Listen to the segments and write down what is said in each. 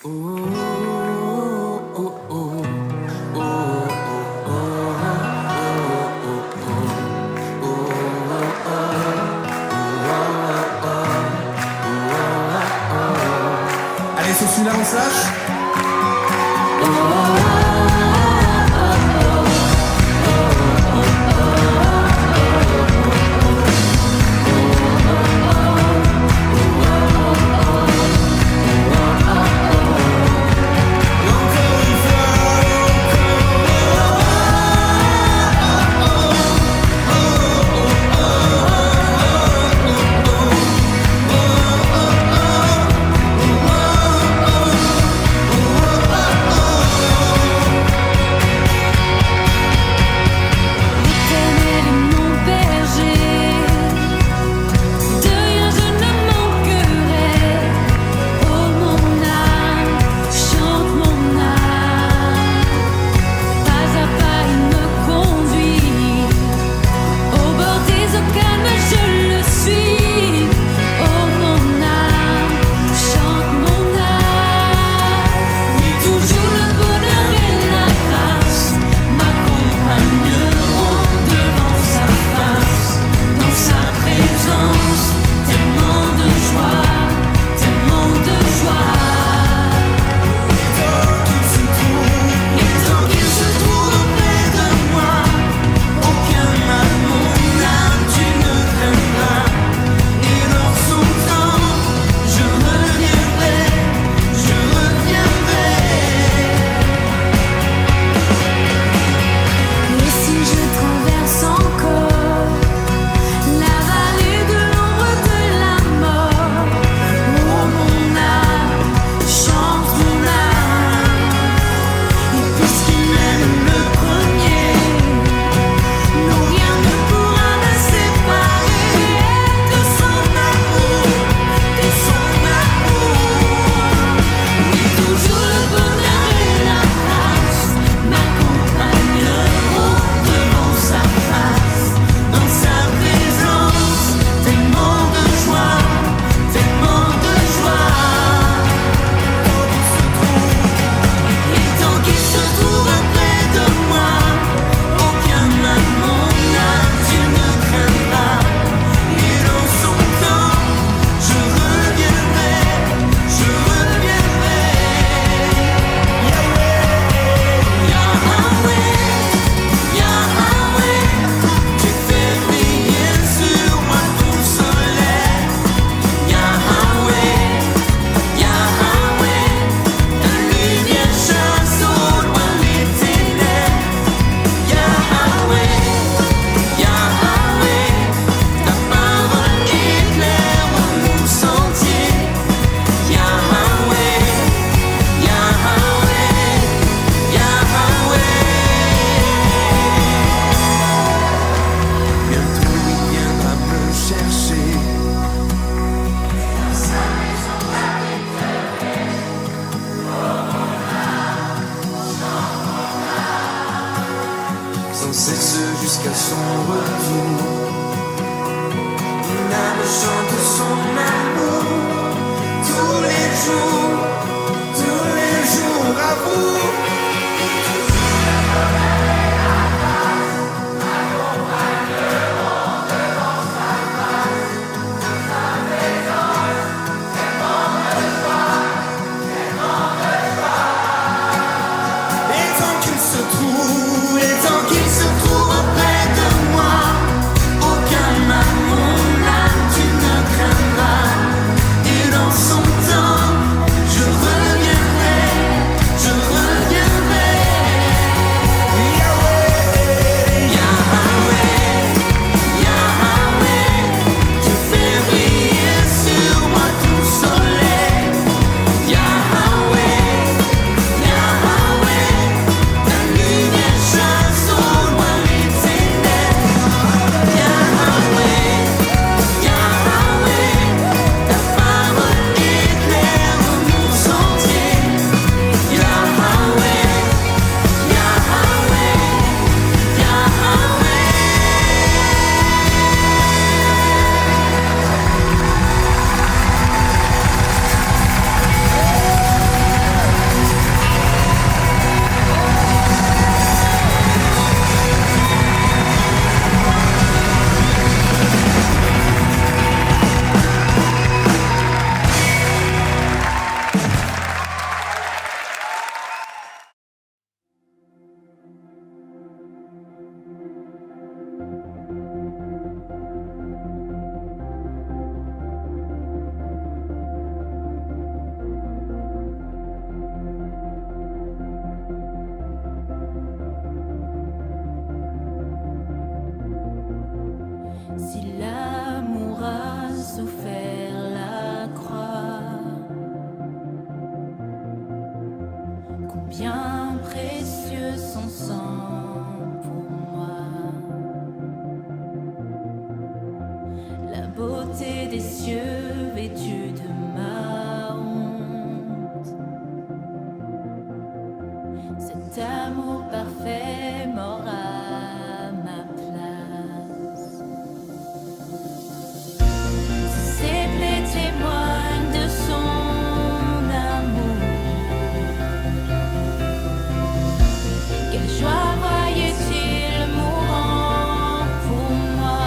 Allez, sur celui-là, on se lâche. sans cesse jusqu'à son retour. Une âme chante son amour tous les jours à vous. Aucun Combien précieux son sang pour moi. La beauté des cieux vêtue de ma honte. Cet amour parfait m'aura ma place. Ses plaies témoignent de son amour. Quelle joie voyait-il mourant pour moi.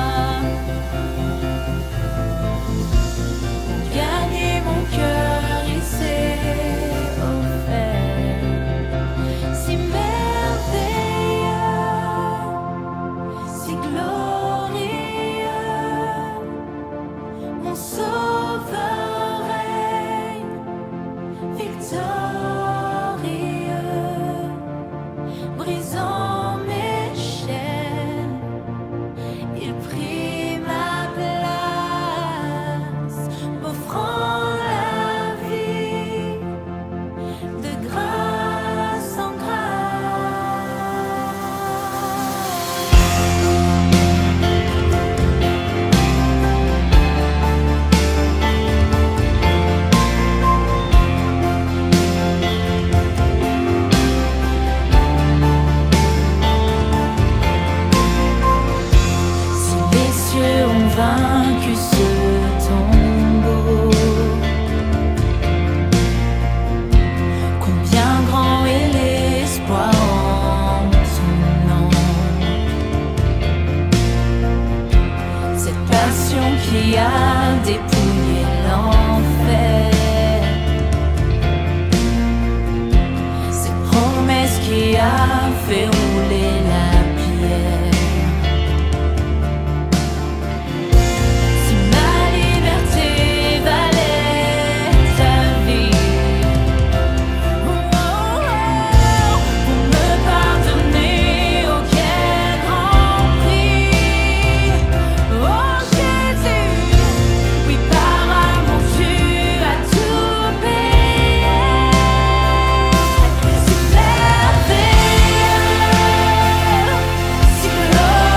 Pour gagner mon cœur, il s'est offert. Si merveilleux, si glorieux, mon sauveur règne victorieux, brisant mes chaînes, il prit ma place, m'offrant la vie de grâce en grâce. Si les cieux ont vaincu ce tombeau, combien grand est l'espoir en ton nom. Cette passion qui a dépouillé l'enfer, cette promesse qui a fait rouler la pierre. Si ma liberté valait ta vie, pour me pardonner, oh quel grand prix. Oh Jésus, oui par amour tu as tout payé. Si merveilleux, si glorieux,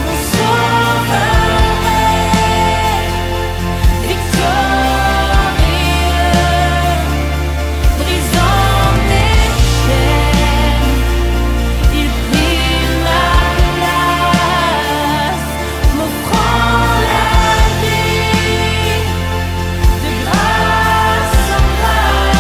mon sauveur règne victorieux, brisant mes chaînes, il prit ma place, m'offrant la vie de grâce en grâce.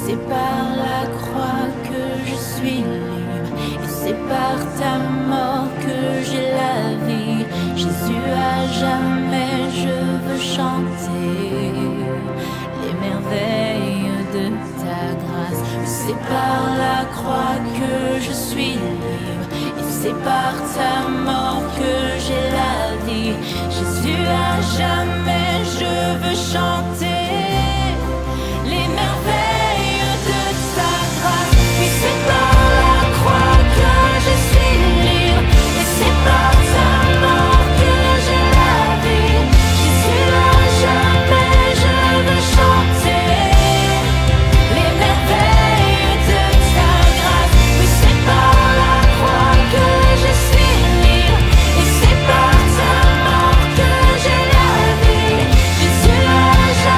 C'est par la croix que je suis libre, et c'est par ta mort que j'ai la vie. Jésus, à jamais je veux chanter les merveilles de ta grâce. C'est par la croix que je suis libre, et c'est par ta mort que j'ai la vie. Jésus, à jamais je veux chanter les merveilles de ta grâce. Oui, c'est par la croix que je suis libre, et c'est par ta mort que j'ai la vie. Jésus, à jamais je veux chanter les merveilles de ta grâce. Oui, c'est par la croix que je suis libre, et c'est par ta mort que j'ai la vie. Jésus, à jamais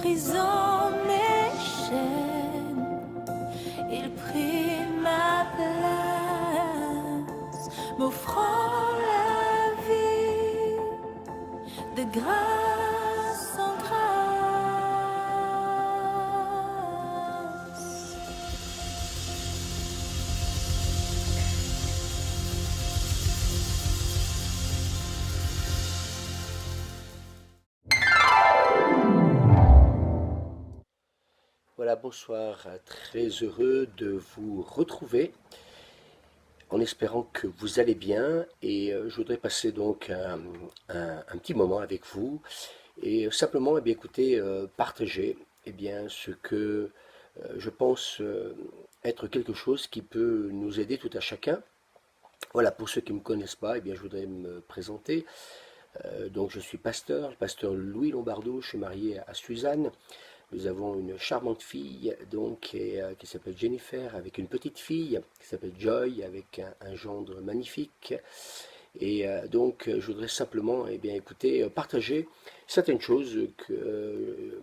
brisant mes chaînes, il prit ma place, m'offrant la vie de grâce en grâce. Voilà, bonsoir, très heureux de vous retrouver en espérant que vous allez bien et je voudrais passer donc un petit moment avec vous et simplement eh bien, écoutez, partager eh bien, ce que je pense être quelque chose qui peut nous aider tout à chacun. Voilà, pour ceux qui ne me connaissent pas, eh bien, je voudrais me présenter. Donc je suis pasteur, le pasteur Louis Lombardo, je suis marié à Suzanne. Nous avons une charmante fille donc, qui s'appelle Jennifer, avec une petite fille qui s'appelle Joy, avec un gendre magnifique. Et donc, je voudrais simplement eh bien, écoutez, partager certaines choses que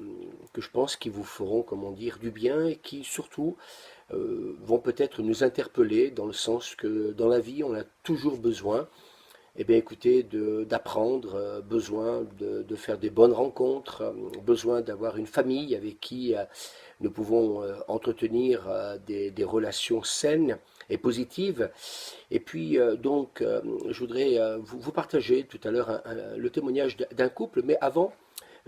je pense qui vous feront, comment dire, du bien et qui surtout vont peut-être nous interpeller dans le sens que dans la vie, on a toujours besoin eh bien, écoutez, d'apprendre, besoin de faire des bonnes rencontres, besoin d'avoir une famille avec qui nous pouvons entretenir des relations saines et positives. Et puis, donc, je voudrais vous partager tout à l'heure le témoignage d'un couple, mais avant,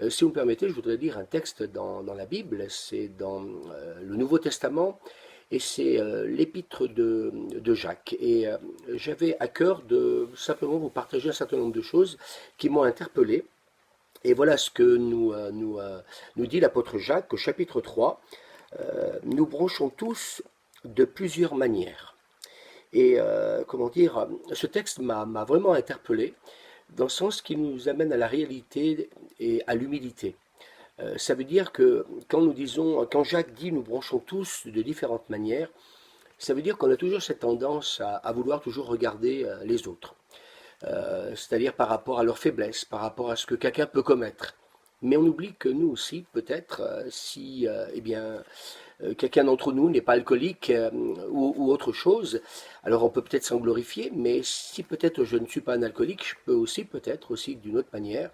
si vous me permettez, je voudrais lire un texte dans la Bible, c'est dans le Nouveau Testament, et c'est l'épître de Jacques. Et j'avais à cœur de simplement vous partager un certain nombre de choses qui m'ont interpellé. Et voilà ce que nous dit l'apôtre Jacques au chapitre 3. Nous branchons tous de plusieurs manières. Et comment dire, ce texte m'a vraiment interpellé dans le sens qui nous amène à la réalité et à l'humilité. Ça veut dire que quand Jacques dit nous branchons tous de différentes manières, ça veut dire qu'on a toujours cette tendance à vouloir toujours regarder les autres. C'est-à-dire par rapport à leurs faiblesses, par rapport à ce que quelqu'un peut commettre. Mais on oublie que nous aussi, peut-être, si eh bien, quelqu'un d'entre nous n'est pas alcoolique ou autre chose, alors on peut peut-être s'en glorifier, mais si peut-être je ne suis pas un alcoolique, je peux aussi peut-être aussi d'une autre manière,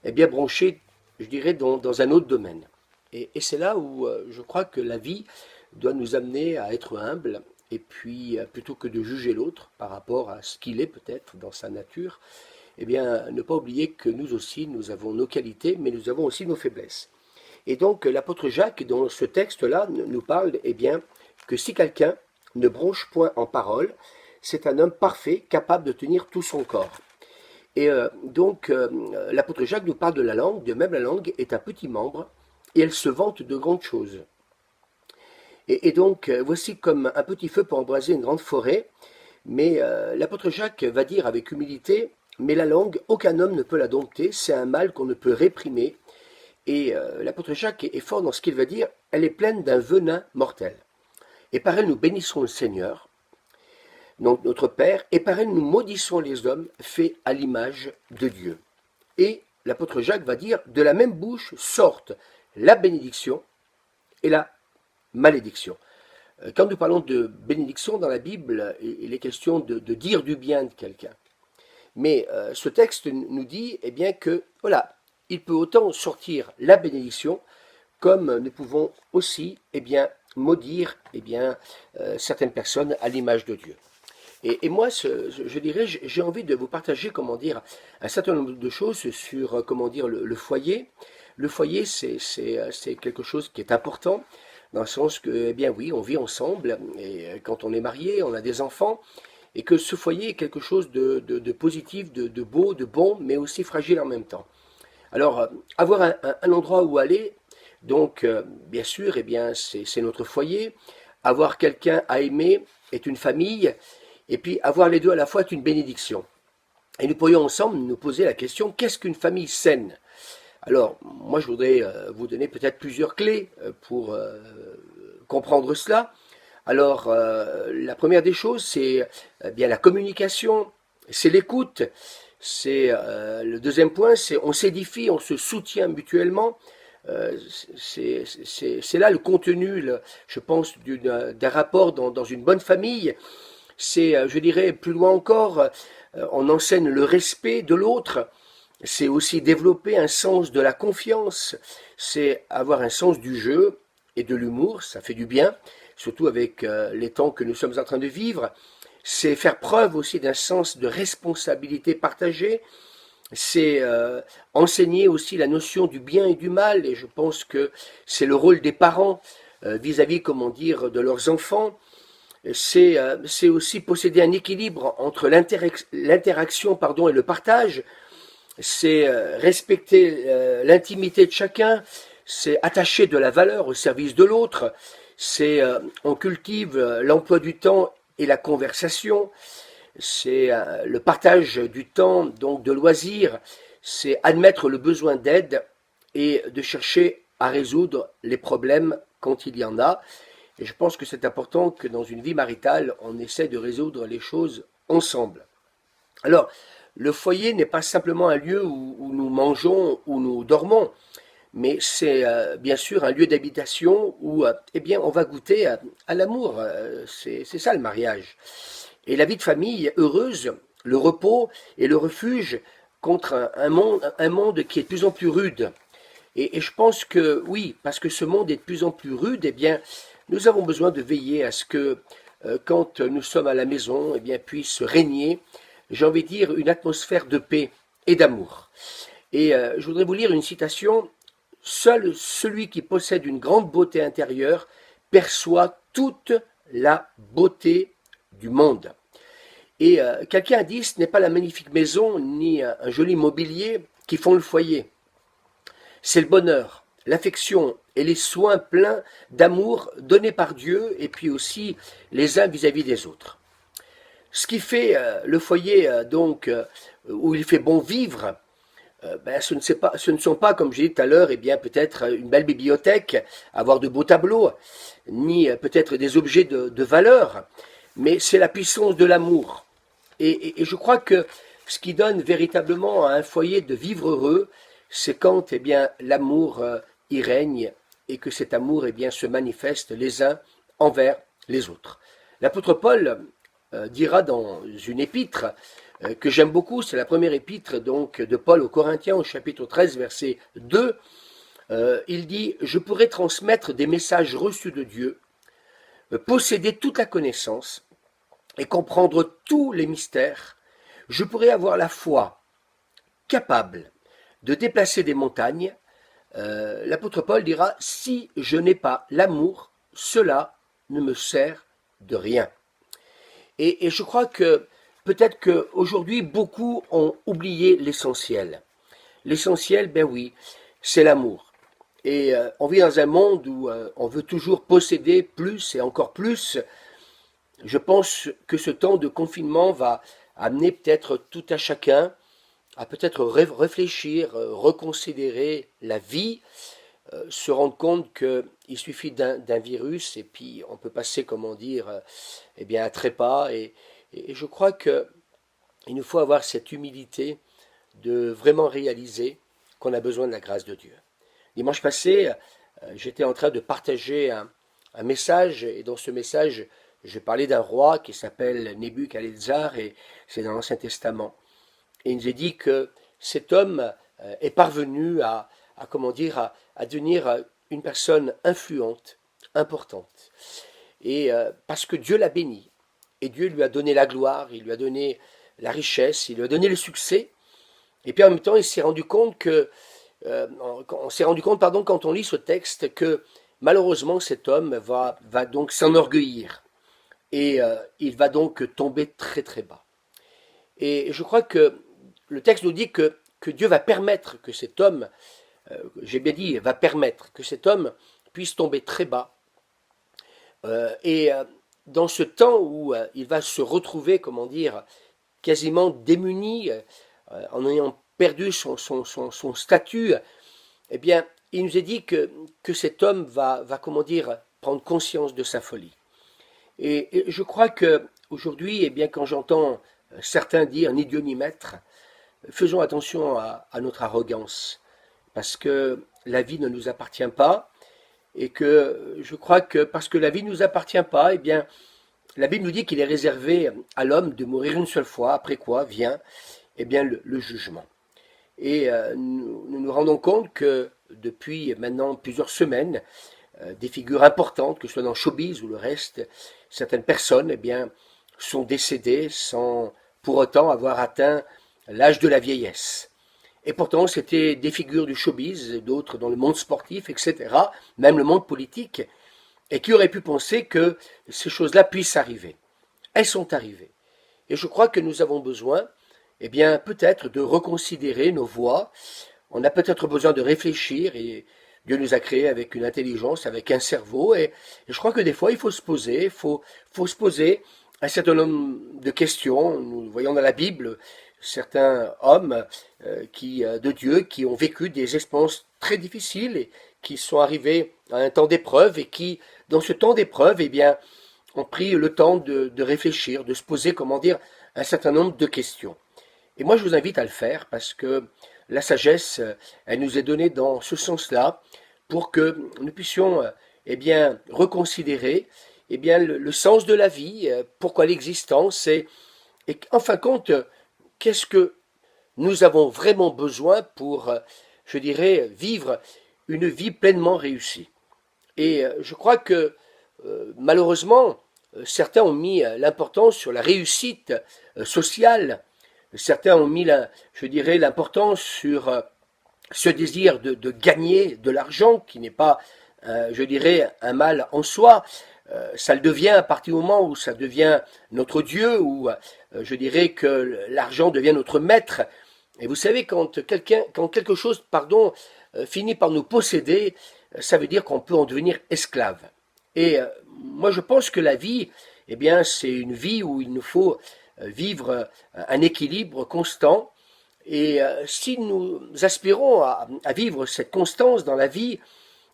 eh bien brancher, je dirais, dans un autre domaine. Et c'est là où je crois que la vie doit nous amener à être humble, et puis plutôt que de juger l'autre par rapport à ce qu'il est peut-être dans sa nature, eh bien ne pas oublier que nous aussi, nous avons nos qualités, mais nous avons aussi nos faiblesses. Et donc l'apôtre Jacques, dans ce texte-là, nous parle eh bien, que si quelqu'un ne bronche point en parole, c'est un homme parfait, capable de tenir tout son corps. Et donc, l'apôtre Jacques nous parle de la langue, de même la langue est un petit membre, et elle se vante de grandes choses. Et donc, voici comme un petit feu peut embraser une grande forêt, mais l'apôtre Jacques va dire avec humilité, mais la langue, aucun homme ne peut la dompter, c'est un mal qu'on ne peut réprimer. Et l'apôtre Jacques est fort dans ce qu'il va dire, elle est pleine d'un venin mortel. Et par elle, nous bénissons le Seigneur, donc notre Père, et par elle nous maudissons les hommes faits à l'image de Dieu. Et l'apôtre Jacques va dire, de la même bouche sortent la bénédiction et la malédiction. Quand nous parlons de bénédiction dans la Bible, il est question de dire du bien de quelqu'un. Mais ce texte nous dit eh bien que, voilà, il peut autant sortir la bénédiction, comme nous pouvons aussi eh bien, maudire eh bien, certaines personnes à l'image de Dieu. Et moi, je dirais, j'ai envie de vous partager, comment dire, un certain nombre de choses sur, comment dire, le foyer. Le foyer, c'est quelque chose qui est important, dans le sens que, eh bien oui, on vit ensemble, et quand on est marié, on a des enfants, et que ce foyer est quelque chose de positif, de beau, de bon, mais aussi fragile en même temps. Alors, avoir un endroit où aller, donc, bien sûr, eh bien, c'est notre foyer. Avoir quelqu'un à aimer est une famille. Et puis avoir les deux à la fois est une bénédiction. Et nous pourrions ensemble nous poser la question, qu'est-ce qu'une famille saine? Alors, moi je voudrais vous donner peut-être plusieurs clés pour comprendre cela. Alors, la première des choses, c'est bien la communication, c'est l'écoute. C'est le deuxième point, c'est on s'édifie, on se soutient mutuellement. C'est là le contenu, je pense, d'un rapport dans une bonne famille. C'est, je dirais, plus loin encore, on enseigne le respect de l'autre. C'est aussi développer un sens de la confiance. C'est avoir un sens du jeu et de l'humour. Ça fait du bien, surtout avec les temps que nous sommes en train de vivre. C'est faire preuve aussi d'un sens de responsabilité partagée. C'est enseigner aussi la notion du bien et du mal, et je pense que c'est le rôle des parents vis-à-vis, comment dire, de leurs enfants. C'est aussi posséder un équilibre entre l'interaction et le partage. C'est respecter l'intimité de chacun. C'est attacher de la valeur au service de l'autre. C'est on cultive l'emploi du temps et la conversation. C'est le partage du temps, donc de loisirs, c'est admettre le besoin d'aide et de chercher à résoudre les problèmes quand il y en a. Et je pense que c'est important que dans une vie maritale, on essaie de résoudre les choses ensemble. Alors, le foyer n'est pas simplement un lieu où nous mangeons, où nous dormons, mais c'est bien sûr un lieu d'habitation où eh bien, on va goûter à l'amour. C'est ça le mariage. Et la vie de famille heureuse, le repos et le refuge contre un monde qui est de plus en plus rude. Et je pense que oui, parce que ce monde est de plus en plus rude, eh bien, nous avons besoin de veiller à ce que quand nous sommes à la maison, eh bien, puisse régner, j'ai envie de dire, une atmosphère de paix et d'amour. Et je voudrais vous lire une citation. Seul celui qui possède une grande beauté intérieure perçoit toute la beauté du monde. Et quelqu'un a dit, ce n'est pas la magnifique maison ni un joli mobilier qui font le foyer. C'est le bonheur, l'affection et les soins pleins d'amour donnés par Dieu et puis aussi les uns vis-à-vis des autres. Ce qui fait le foyer où il fait bon vivre, ce ne sont pas, comme j'ai dit tout à l'heure, eh bien peut-être une belle bibliothèque, avoir de beaux tableaux, ni peut-être des objets de valeur, mais c'est la puissance de l'amour. Et je crois que ce qui donne véritablement à un foyer de vivre heureux, c'est quand eh bien l'amour y règne et que cet amour eh bien se manifeste les uns envers les autres. L'apôtre Paul dira dans une épître que j'aime beaucoup, c'est la première épître donc de Paul aux Corinthiens au chapitre 13 verset 2. Il dit « Je pourrais transmettre des messages reçus de Dieu, posséder toute la connaissance et comprendre tous les mystères. Je pourrais avoir la foi capable de déplacer des montagnes. » L'apôtre Paul dira « Si je n'ai pas l'amour, cela ne me sert de rien. » Et je crois que peut-être qu'aujourd'hui, beaucoup ont oublié l'essentiel. L'essentiel, ben oui, c'est l'amour. Et on vit dans un monde où on veut toujours posséder plus et encore plus. Je pense que ce temps de confinement va amener peut-être tout à chacun à peut-être réfléchir, reconsidérer la vie, se rendre compte qu'il suffit d'un virus et puis on peut passer, comment dire, eh bien, à trépas. Et je crois qu'il nous faut avoir cette humilité de vraiment réaliser qu'on a besoin de la grâce de Dieu. Dimanche passé, j'étais en train de partager un message, et dans ce message, je parlais d'un roi qui s'appelle Nebuchadnezzar, et c'est dans l'Ancien Testament. Et il nous a dit que cet homme est parvenu à devenir une personne influente, importante. Et parce que Dieu l'a béni, et Dieu lui a donné la gloire, il lui a donné la richesse, il lui a donné le succès. Et puis en même temps, il s'est rendu compte quand on lit ce texte, que malheureusement cet homme va donc s'enorgueillir. Et il va donc tomber très très bas. Et je crois que le texte nous dit que Dieu va permettre que cet homme, j'ai bien dit, va permettre que cet homme puisse tomber très bas. Dans ce temps où il va se retrouver, comment dire, quasiment démuni, en ayant perdu son statut, eh bien, il nous est dit que cet homme va comment dire, prendre conscience de sa folie. Et je crois que aujourd'hui, eh bien, quand j'entends certains dire ni Dieu ni maître, faisons attention à notre arrogance, parce que la vie ne nous appartient pas, et que je crois que parce que la vie ne nous appartient pas, eh bien, la Bible nous dit qu'il est réservé à l'homme de mourir une seule fois, après quoi vient eh bien, le jugement. Et nous nous rendons compte que depuis maintenant plusieurs semaines, des figures importantes, que ce soit dans le showbiz ou le reste, certaines personnes eh bien, sont décédées sans pour autant avoir atteint l'âge de la vieillesse. Et pourtant, c'était des figures du showbiz, d'autres dans le monde sportif, etc., même le monde politique, et qui auraient pu penser que ces choses-là puissent arriver. Elles sont arrivées. Et je crois que nous avons besoin, eh bien, peut-être de reconsidérer nos voies. On a peut-être besoin de réfléchir, et Dieu nous a créés avec une intelligence, avec un cerveau, et je crois que des fois, il faut se poser, faut se poser un certain nombre de questions. Nous voyons dans la Bible certains hommes de Dieu qui ont vécu des expériences très difficiles et qui sont arrivés à un temps d'épreuve et qui, dans ce temps d'épreuve, eh bien, ont pris le temps de réfléchir, de se poser, comment dire, un certain nombre de questions. Et moi, je vous invite à le faire parce que la sagesse, elle nous est donnée dans ce sens-là pour que nous puissions, eh bien, reconsidérer, eh bien, le sens de la vie, pourquoi l'existence et en fin de compte, qu'est-ce que nous avons vraiment besoin pour, je dirais, vivre une vie pleinement réussie. Et je crois que malheureusement, certains ont mis l'importance sur la réussite sociale, certains ont mis, je dirais, l'importance sur ce désir de gagner de l'argent, qui n'est pas, je dirais, un mal en soi. Ça le devient à partir du moment où ça devient notre Dieu, où je dirais que l'argent devient notre maître. Et vous savez, quand quelque chose, finit par nous posséder, ça veut dire qu'on peut en devenir esclave. Et moi, je pense que la vie, eh bien, c'est une vie où il nous faut vivre un équilibre constant. Et si nous aspirons à vivre cette constance dans la vie,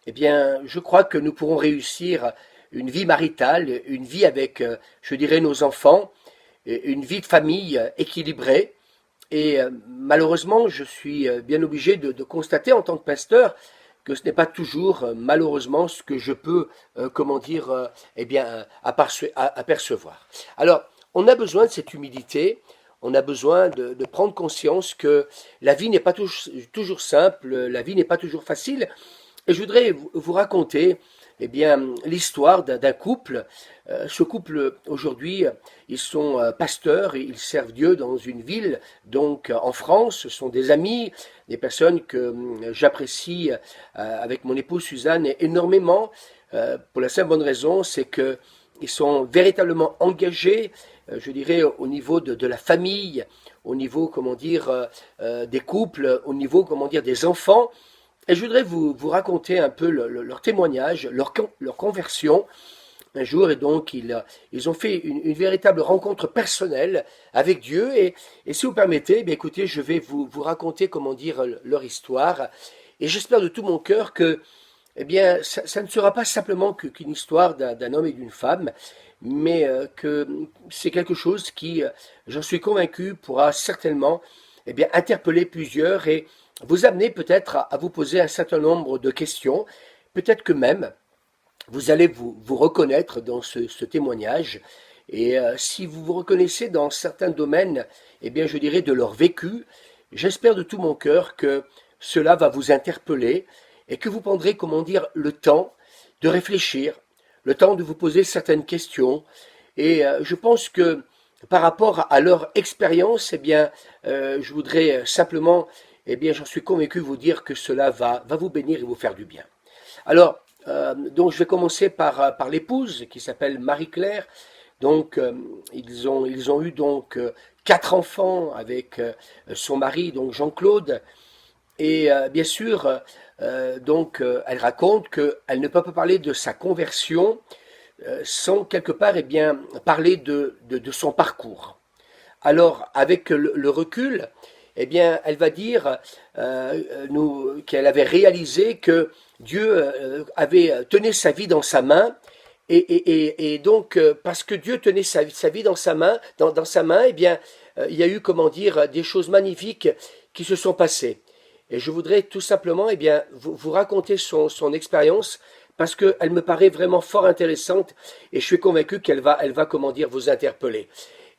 eh bien, je crois que nous pourrons réussir une vie maritale, une vie avec, je dirais, nos enfants, une vie de famille équilibrée. Et malheureusement, je suis bien obligé de constater en tant que pasteur que ce n'est pas toujours, malheureusement, ce que je peux, eh bien, apercevoir. Alors, on a besoin de cette humilité, on a besoin de prendre conscience que la vie n'est pas toujours simple, la vie n'est pas toujours facile. Et je voudrais vous raconter eh bien, l'histoire d'un couple. Ce couple, aujourd'hui, ils sont pasteurs et ils servent Dieu dans une ville, donc en France. Ce sont des amis, des personnes que j'apprécie avec mon épouse Suzanne énormément, pour la simple bonne raison, c'est qu'ils sont véritablement engagés, je dirais, au niveau de la famille, au niveau, des couples, au niveau, des enfants. Et je voudrais vous raconter un peu leur témoignage, leur conversion un jour. Et donc, ils ont fait une véritable rencontre personnelle avec Dieu. Et si vous permettez, eh bien, écoutez, je vais vous raconter, leur histoire. Et j'espère de tout mon cœur que, eh bien, ça ne sera pas simplement qu'une histoire d'un homme et d'une femme, mais que c'est quelque chose qui, j'en suis convaincu, pourra certainement, eh bien, interpeller plusieurs et vous amener peut-être à vous poser un certain nombre de questions. Peut-être que même vous allez vous reconnaître dans ce témoignage. Et si vous vous reconnaissez dans certains domaines, eh bien, je dirais de leur vécu, j'espère de tout mon cœur que cela va vous interpeller et que vous prendrez, le temps de réfléchir, le temps de vous poser certaines questions. Et je pense que par rapport à leur expérience, eh bien, je voudrais simplement, eh bien, j'en suis convaincu vous dire que cela va vous bénir et vous faire du bien. Alors, donc je vais commencer par l'épouse qui s'appelle Marie-Claire. Donc, ils ont eu donc 4 enfants avec son mari, donc Jean-Claude. Et bien sûr, elle raconte qu'elle ne peut pas parler de sa conversion sans quelque part, eh bien, parler de son parcours. Alors, avec le recul, eh bien, elle va dire qu'elle avait réalisé que Dieu tenait sa vie dans sa main, et donc parce que Dieu tenait sa vie dans sa main, eh bien, il y a eu, des choses magnifiques qui se sont passées. Et je voudrais tout simplement vous raconter son expérience parce qu'elle me paraît vraiment fort intéressante et je suis convaincu qu'elle va comment dire, vous interpeller.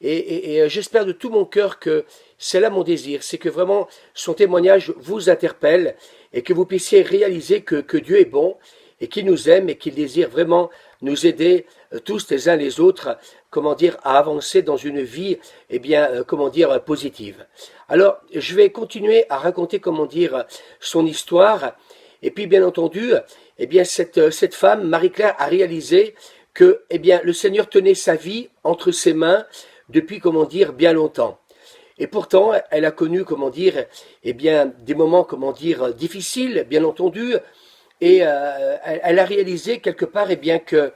Et j'espère de tout mon cœur que c'est là mon désir, c'est que vraiment son témoignage vous interpelle et que vous puissiez réaliser que Dieu est bon et qu'il nous aime et qu'il désire vraiment nous aider tous les uns les autres, comment dire, à avancer dans une vie, comment dire, positive. Alors, je vais continuer à raconter, comment dire, son histoire. Et puis, bien entendu, cette femme, Marie-Claire, a réalisé que, le Seigneur tenait sa vie entre ses mains depuis, comment dire, bien longtemps. Et pourtant, elle a connu, comment dire, des moments, comment dire, difficiles, bien entendu. Et elle a réalisé quelque part, que,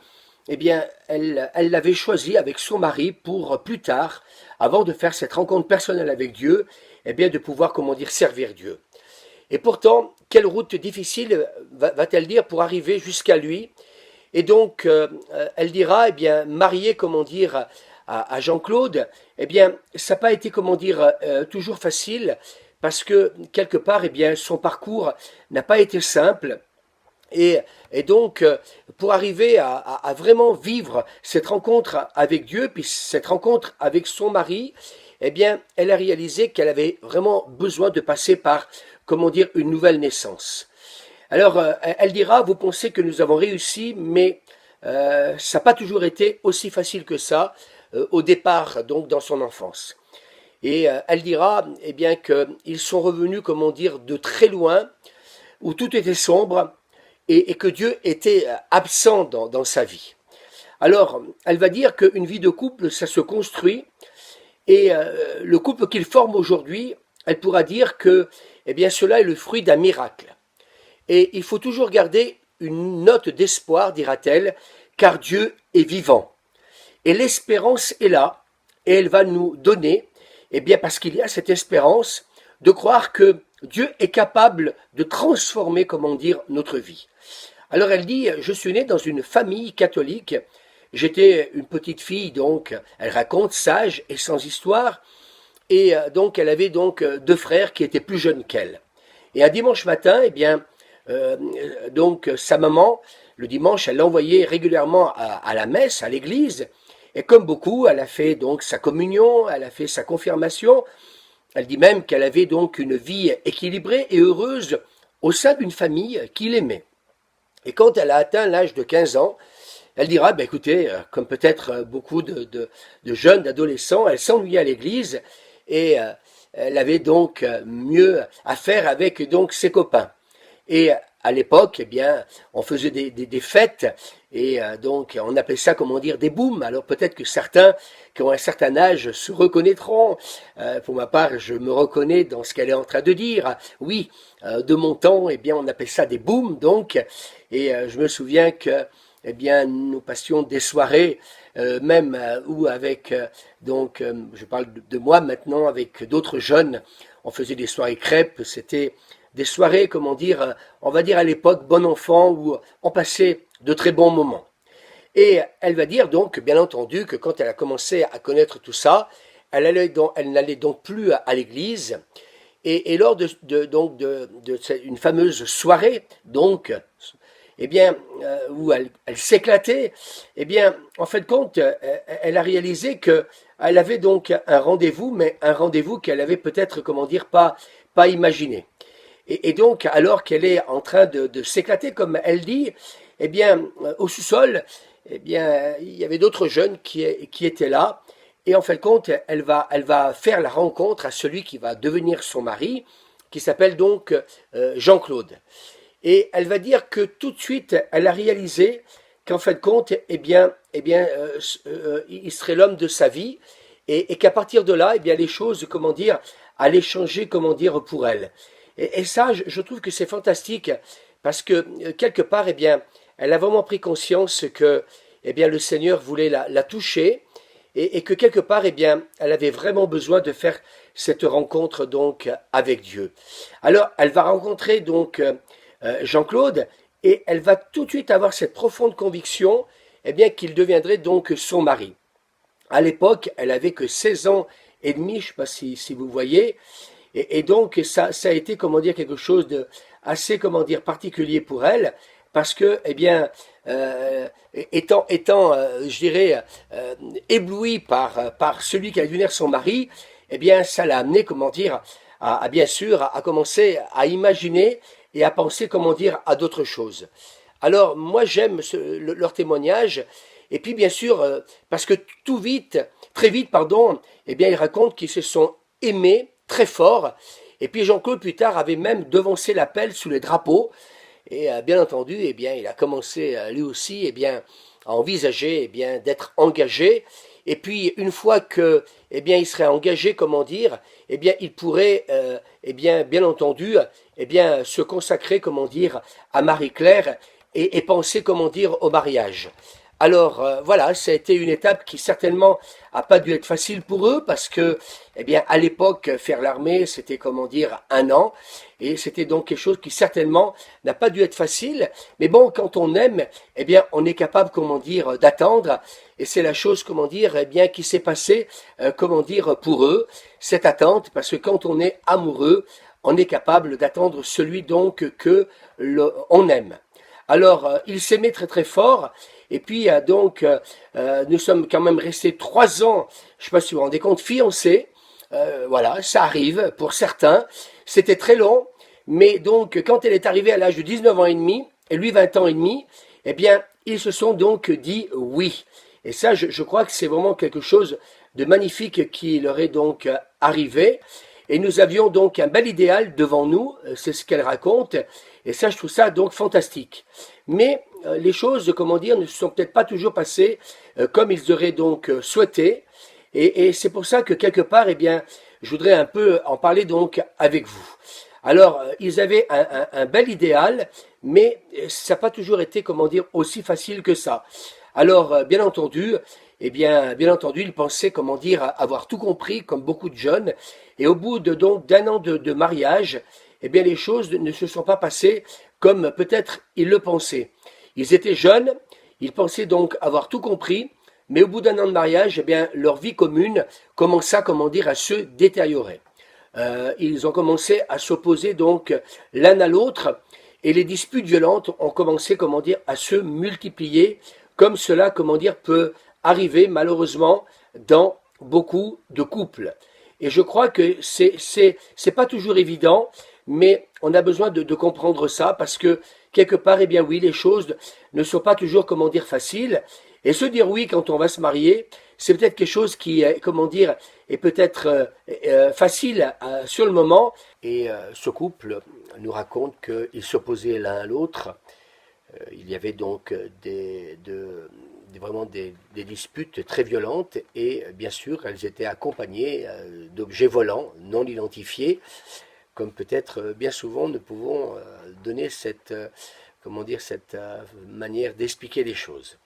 elle l'avait choisi avec son mari pour plus tard, avant de faire cette rencontre personnelle avec Dieu, de pouvoir, comment dire, servir Dieu. Et pourtant, quelle route difficile va-t-elle dire pour arriver jusqu'à lui? Et donc, elle dira, mariée, comment dire, à Jean-Claude, ça n'a pas été, comment dire, toujours facile, parce que, quelque part, son parcours n'a pas été simple. Et donc, pour arriver à vraiment vivre cette rencontre avec Dieu, puis cette rencontre avec son mari, elle a réalisé qu'elle avait vraiment besoin de passer par, comment dire, une nouvelle naissance. Alors, elle dira, vous pensez que nous avons réussi, mais ça n'a pas toujours été aussi facile que ça au départ, donc dans son enfance. Et elle dira, qu'ils sont revenus, comment dire, de très loin, où tout était sombre, et que Dieu était absent dans sa vie. Alors, elle va dire qu'une vie de couple, ça se construit, et le couple qu'il forme aujourd'hui, elle pourra dire que cela est le fruit d'un miracle. Et il faut toujours garder une note d'espoir, dira-t-elle, car Dieu est vivant. Et l'espérance est là, et elle va nous donner, parce qu'il y a cette espérance, de croire que Dieu est capable de transformer, comment dire, notre vie. Alors elle dit, je suis née dans une famille catholique, j'étais une petite fille, donc elle raconte, sage et sans histoire, et donc elle avait donc 2 frères qui étaient plus jeunes qu'elle. Et un dimanche matin, donc sa maman, le dimanche, elle l'envoyait régulièrement à la messe, à l'église, et comme beaucoup, elle a fait donc sa communion, elle a fait sa confirmation. Elle dit même qu'elle avait donc une vie équilibrée et heureuse au sein d'une famille qu'il aimait. Et quand elle a atteint l'âge de 15 ans, elle dira, écoutez, comme peut-être beaucoup de jeunes, d'adolescents, elle s'ennuyait à l'église et elle avait donc mieux à faire avec donc ses copains. Et à l'époque, on faisait des fêtes et donc on appelait ça, comment dire, des booms. Alors peut-être que certains qui ont un certain âge se reconnaîtront. Pour ma part, je me reconnais dans ce qu'elle est en train de dire. Oui, de mon temps, on appelait ça des booms, donc. Et je me souviens que, nous passions des soirées, même où avec, je parle de moi maintenant, avec d'autres jeunes, on faisait des soirées crêpes. C'était des soirées, comment dire, on va dire à l'époque, bon enfant, où on passait de très bons moments. Et elle va dire donc, bien entendu, que quand elle a commencé à connaître tout ça, elle n'allait donc plus à l'église. Et lors une fameuse soirée, donc, où elle s'éclatait, en fin de compte, elle a réalisé que elle avait donc un rendez-vous, mais un rendez-vous qu'elle avait peut-être, comment dire, pas imaginé. Et donc, alors qu'elle est en train de s'éclater, comme elle dit, au sous-sol, il y avait d'autres jeunes qui étaient là. Et en fin de compte, elle va faire la rencontre à celui qui va devenir son mari, qui s'appelle donc Jean-Claude. Et elle va dire que tout de suite, elle a réalisé qu'en fin de compte, il serait l'homme de sa vie, et qu'à partir de là, les choses, comment dire, allaient changer, comment dire, pour elle. Et ça, je trouve que c'est fantastique, parce que quelque part, elle a vraiment pris conscience que, le Seigneur voulait la toucher, et que quelque part, elle avait vraiment besoin de faire cette rencontre donc avec Dieu. Alors, elle va rencontrer donc Jean-Claude, et elle va tout de suite avoir cette profonde conviction, qu'il deviendrait donc son mari. À l'époque, elle avait que 16 ans et demi, je ne sais pas si vous voyez, Et donc ça a été, comment dire, quelque chose de assez, comment dire, particulier pour elle, parce que, eh bien, je dirais, ébloui par celui qui a devenir son mari, eh bien, ça l'a amené, comment dire, bien sûr, à commencer à imaginer et à penser, comment dire, à d'autres choses. Alors, moi, j'aime leur témoignage, et puis, bien sûr, parce que très vite, pardon, eh bien, ils racontent qu'ils se sont aimés très fort, et puis Jean-Claude, plus tard, avait même devancé l'appel sous les drapeaux, et bien entendu, eh bien, il a commencé lui aussi, eh bien, à envisager, eh bien, d'être engagé. Et puis, une fois que, eh bien, il serait engagé, comment dire, eh bien, il pourrait, eh bien entendu, eh bien, se consacrer, comment dire, à Marie-Claire et penser, comment dire, au mariage. Alors voilà, ça a été une étape qui certainement a pas dû être facile pour eux parce que, eh bien, à l'époque, faire l'armée, c'était, comment dire, 1 an, et c'était donc quelque chose qui certainement n'a pas dû être facile. Mais bon, quand on aime, eh bien, on est capable, comment dire, d'attendre, et c'est la chose, comment dire, eh bien, qui s'est passée, comment dire, pour eux, cette attente, parce que quand on est amoureux, on est capable d'attendre celui donc que on aime. Alors, ils s'aimaient très très fort. Et puis donc, nous sommes quand même restés 3 ans, je ne sais pas si vous vous rendez compte, fiancés. Voilà, ça arrive pour certains. C'était très long, mais donc quand elle est arrivée à l'âge de 19 ans et demi, et lui 20 ans et demi, eh bien, ils se sont donc dit oui. Et ça, je crois que c'est vraiment quelque chose de magnifique qui leur est donc arrivé. Et nous avions donc un bel idéal devant nous, c'est ce qu'elle raconte, et ça, je trouve ça donc fantastique. Mais les choses, comment dire, ne se sont peut-être pas toujours passées comme ils auraient donc souhaité, et c'est pour ça que quelque part, eh bien, je voudrais un peu en parler donc avec vous. Alors, ils avaient un bel idéal, mais ça n'a pas toujours été, comment dire, aussi facile que ça. Alors, bien entendu, bien entendu, ils pensaient, comment dire, avoir tout compris, comme beaucoup de jeunes, et au bout de donc d'1 an de mariage, eh bien, les choses ne se sont pas passées comme peut-être ils le pensaient. Ils étaient jeunes, ils pensaient donc avoir tout compris, mais au bout d'1 an de mariage, eh bien, leur vie commune commença, comment dire, à se détériorer. Ils ont commencé à s'opposer donc l'un à l'autre, et les disputes violentes ont commencé, comment dire, à se multiplier, comme cela, comment dire, peut arriver malheureusement dans beaucoup de couples. Et je crois que c'est pas toujours évident, mais on a besoin de comprendre ça parce que quelque part, eh bien oui, les choses ne sont pas toujours, comment dire, faciles. Et se dire oui quand on va se marier, c'est peut-être quelque chose qui, comment dire, est peut-être facile sur le moment. Et ce couple nous raconte qu'ils s'opposaient l'un à l'autre. Il y avait donc vraiment des disputes très violentes et bien sûr elles étaient accompagnées d'objets volants non identifiés, comme peut-être bien souvent nous pouvons donner cette, comment dire, cette manière d'expliquer les choses.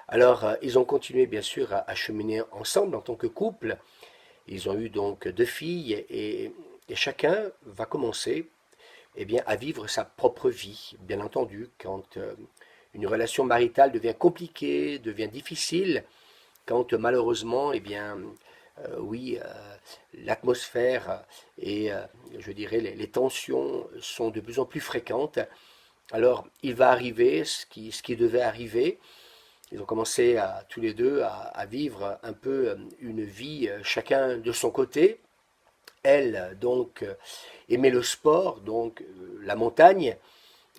Alors ils ont continué bien sûr à cheminer ensemble en tant que couple. Ils ont eu donc 2 filles et chacun va commencer, eh bien, à vivre sa propre vie. Bien entendu, quand une relation maritale devient compliquée, devient difficile, quand malheureusement, eh bien, oui, l'atmosphère et, je dirais, les tensions sont de plus en plus fréquentes, alors il va arriver ce qui devait arriver. Ils ont commencé tous les deux à vivre un peu une vie chacun de son côté. Elle, donc, aimait le sport, donc la montagne,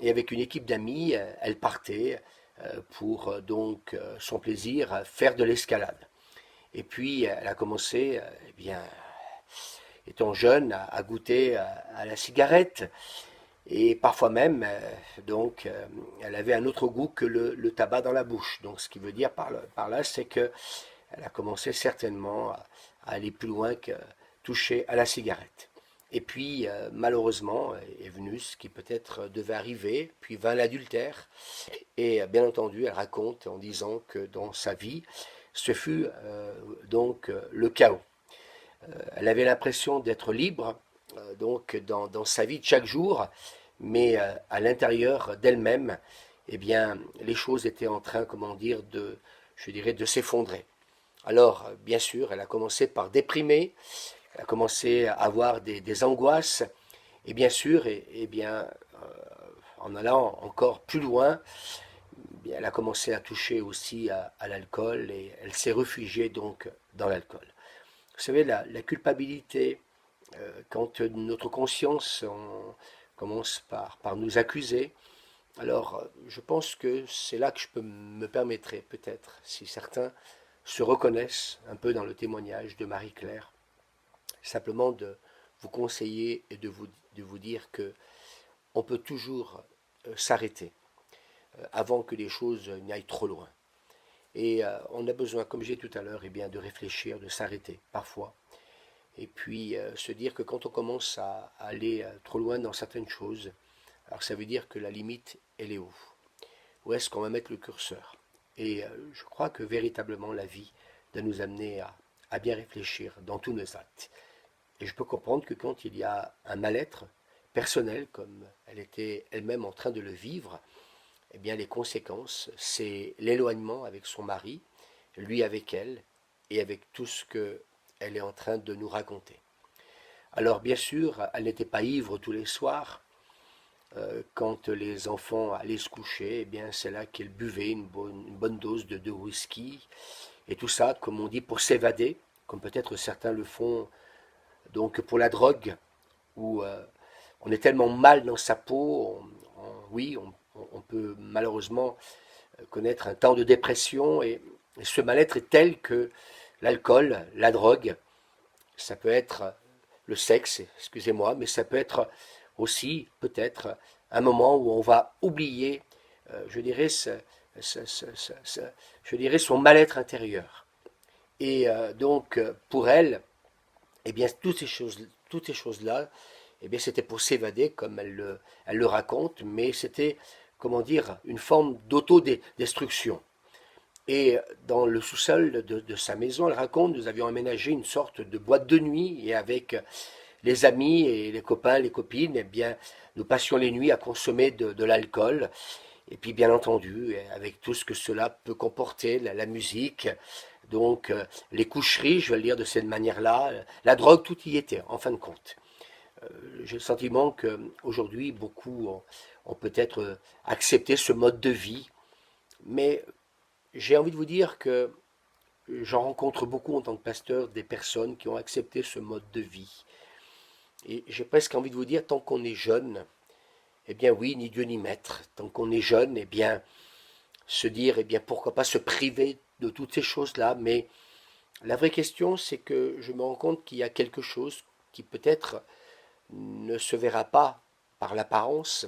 et avec une équipe d'amis, elle partait pour donc son plaisir faire de l'escalade. Et puis elle a commencé, eh bien, étant jeune, à goûter à la cigarette, et parfois même, donc, elle avait un autre goût que le tabac dans la bouche. Donc, ce qui veut dire par là, c'est que elle a commencé certainement à aller plus loin que toucher à la cigarette. Et puis, malheureusement, est venu ce qui peut-être devait arriver, puis vint l'adultère. Et bien entendu, elle raconte en disant que dans sa vie, ce fut donc le chaos. Elle avait l'impression d'être libre, donc dans sa vie de chaque jour, mais à l'intérieur d'elle-même, eh bien, les choses étaient en train, comment dire, je dirais, de s'effondrer. Alors, bien sûr, elle a commencé par déprimer, a commencé à avoir des angoisses, et bien sûr, en allant encore plus loin, elle a commencé à toucher aussi à l'alcool et elle s'est réfugiée donc dans l'alcool. Vous savez, la culpabilité, quand notre conscience commence par nous accuser, alors je pense que c'est là que je peux me permettrai peut-être, si certains se reconnaissent un peu dans le témoignage de Marie-Claire, simplement de vous conseiller et de vous dire que on peut toujours s'arrêter avant que les choses n'aillent trop loin. Et on a besoin, comme j'ai dit tout à l'heure, de réfléchir, de s'arrêter parfois. Et puis se dire que quand on commence à aller trop loin dans certaines choses, alors ça veut dire que la limite, elle est où? Où est-ce qu'on va mettre le curseur? Et je crois que véritablement la vie doit nous amener à bien réfléchir dans tous nos actes. Et je peux comprendre que quand il y a un mal-être personnel, comme elle était elle-même en train de le vivre, eh bien les conséquences, c'est l'éloignement avec son mari, lui avec elle, et avec tout ce qu'elle est en train de nous raconter. Alors bien sûr, elle n'était pas ivre tous les soirs. Quand les enfants allaient se coucher, eh bien c'est là qu'elle buvait une bonne dose de whisky, et tout ça, comme on dit, pour s'évader, comme peut-être certains le font donc pour la drogue, où on est tellement mal dans sa peau, on peut malheureusement connaître un temps de dépression, et ce mal-être est tel que l'alcool, la drogue, ça peut être le sexe, excusez-moi, mais ça peut être aussi peut-être un moment où on va oublier, je dirais, son mal-être intérieur. Et donc pour elle, eh bien toutes ces choses-là, eh bien c'était pour s'évader, comme elle le raconte, mais c'était, comment dire, une forme d'autodestruction. Et dans le sous-sol de sa maison, elle raconte, nous avions aménagé une sorte de boîte de nuit, et avec les amis et les copains, les copines, eh bien, nous passions les nuits à consommer de l'alcool. Et puis, bien entendu, avec tout ce que cela peut comporter, la musique, donc les coucheries, je vais le dire de cette manière-là, la drogue, tout y était, en fin de compte. J'ai le sentiment qu'aujourd'hui, beaucoup ont peut-être accepté ce mode de vie, mais j'ai envie de vous dire que j'en rencontre beaucoup en tant que pasteur, des personnes qui ont accepté ce mode de vie. Et j'ai presque envie de vous dire, tant qu'on est jeune, eh bien oui, ni Dieu ni maître. Tant qu'on est jeune, eh bien, se dire, eh bien, pourquoi pas se priver de toutes ces choses-là. Mais la vraie question, c'est que je me rends compte qu'il y a quelque chose qui peut-être ne se verra pas par l'apparence,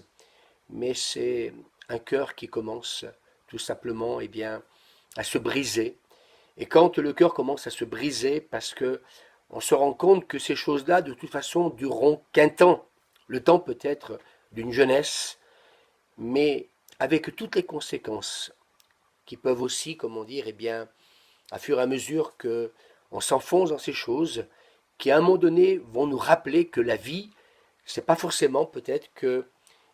mais c'est un cœur qui commence tout simplement, eh bien, à se briser. Et quand le cœur commence à se briser, parce que on se rend compte que ces choses-là, de toute façon, dureront qu'un temps. Le temps peut-être d'une jeunesse, mais avec toutes les conséquences qui peuvent aussi, comment dire, eh bien, à fur et à mesure que on s'enfonce dans ces choses, qui à un moment donné vont nous rappeler que la vie, c'est pas forcément peut-être que,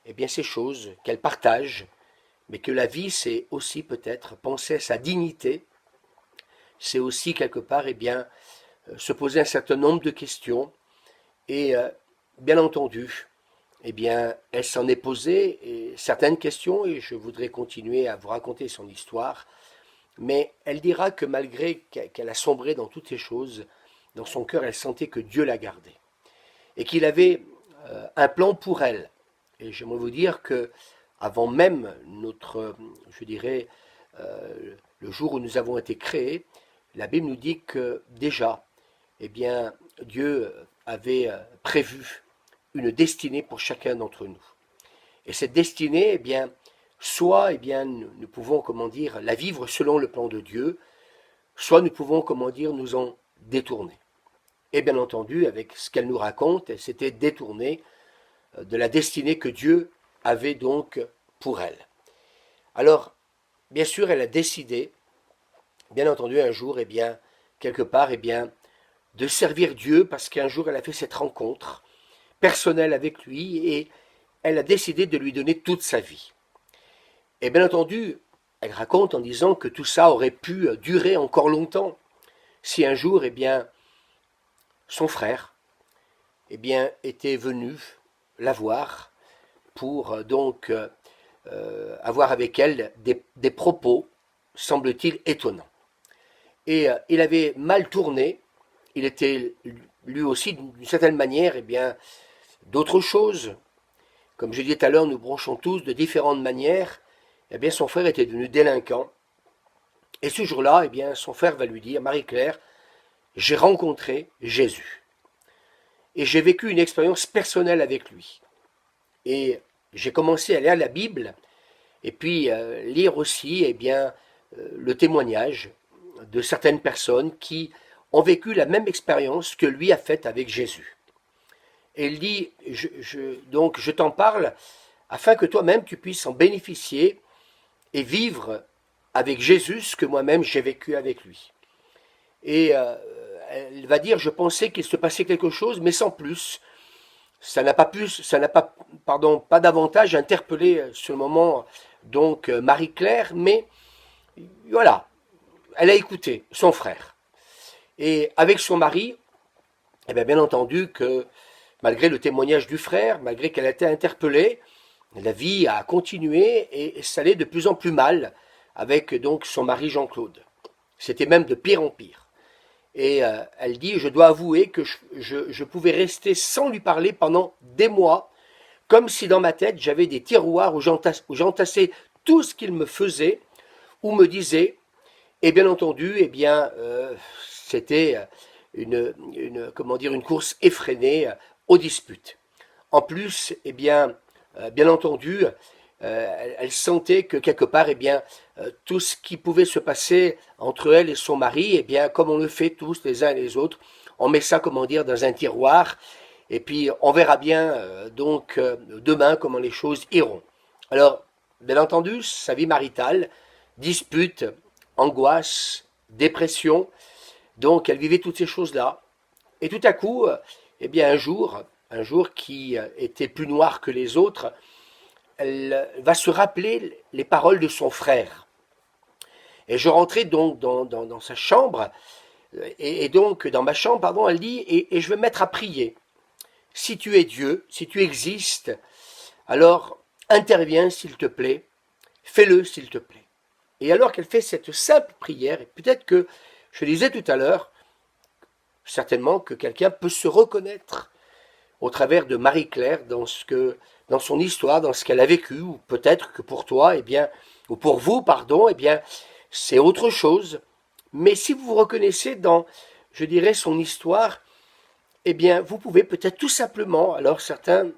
eh bien, ces choses qu'elle partage, mais que la vie, c'est aussi peut-être penser à sa dignité, c'est aussi quelque part, eh bien, se poser un certain nombre de questions, et bien entendu, eh bien, elle s'en est posée certaines questions, et je voudrais continuer à vous raconter son histoire, mais elle dira que malgré qu'elle a sombré dans toutes ces choses, dans son cœur, elle sentait que Dieu la gardait, et qu'il avait un plan pour elle. Et j'aimerais vous dire que avant même notre, je dirais, le jour où nous avons été créés, la Bible nous dit que déjà, eh bien, Dieu avait prévu une destinée pour chacun d'entre nous. Et cette destinée, eh bien, soit eh bien, nous pouvons, comment dire, la vivre selon le plan de Dieu, soit nous pouvons, comment dire, nous en détourner. Et bien entendu, avec ce qu'elle nous raconte, elle s'était détournée de la destinée que Dieu avait donc pour elle. Alors, bien sûr, elle a décidé, bien entendu, un jour, eh bien, quelque part, eh bien, de servir Dieu, parce qu'un jour, elle a fait cette rencontre personnelle avec lui, et elle a décidé de lui donner toute sa vie. Et bien entendu, elle raconte en disant que tout ça aurait pu durer encore longtemps, si un jour, eh bien, son frère, eh bien, était venu la voir pour donc avoir avec elle des propos, semble-t-il, étonnants. Et il avait mal tourné, il était lui aussi, d'une certaine manière, eh bien, d'autres choses. Comme je disais tout à l'heure, nous bronchons tous de différentes manières. Eh bien, son frère était devenu délinquant. Et ce jour-là, eh bien, son frère va lui dire, Marie-Claire, j'ai rencontré Jésus. Et j'ai vécu une expérience personnelle avec lui. Et j'ai commencé à lire la Bible, et puis lire aussi, eh bien, le témoignage de certaines personnes qui ont vécu la même expérience que lui a faite avec Jésus. Et il dit, donc je t'en parle afin que toi-même tu puisses en bénéficier et vivre avec Jésus ce que moi-même j'ai vécu avec lui. Et elle va dire, je pensais qu'il se passait quelque chose, mais sans plus. Ça n'a pas pas davantage interpellé sur le moment donc Marie-Claire, mais voilà, elle a écouté son frère. Et avec son mari, eh bien entendu que malgré le témoignage du frère, malgré qu'elle a été interpellée, la vie a continué et ça allait de plus en plus mal avec donc son mari Jean-Claude. C'était même de pire en pire. Et elle dit, je dois avouer que je pouvais rester sans lui parler pendant des mois, comme si dans ma tête j'avais des tiroirs où j'entassais tout ce qu'il me faisait ou me disait. Et bien entendu, eh bien, c'était une course effrénée aux disputes. En plus, eh bien entendu, elle sentait que quelque part, eh bien, tout ce qui pouvait se passer entre elle et son mari, eh bien, comme on le fait tous les uns et les autres, on met ça, comment dire, dans un tiroir, et puis on verra bien donc demain comment les choses iront. Alors, bien entendu, sa vie maritale, dispute, angoisse, dépression, donc elle vivait toutes ces choses-là, et tout à coup, eh bien, un jour qui était plus noir que les autres, elle va se rappeler les paroles de son frère. Et je rentrais donc dans sa chambre, et donc dans ma chambre, pardon, elle dit, et je vais me mettre à prier. Si tu es Dieu, si tu existes, alors interviens s'il te plaît, fais-le s'il te plaît. Et alors qu'elle fait cette simple prière, et peut-être que, je disais tout à l'heure, certainement que quelqu'un peut se reconnaître au travers de Marie-Claire dans son histoire, dans ce qu'elle a vécu, ou peut-être que pour toi, eh bien, ou pour vous, pardon, eh bien, c'est autre chose. Mais si vous vous reconnaissez dans, je dirais, son histoire, eh bien, vous pouvez peut-être tout simplement, alors certains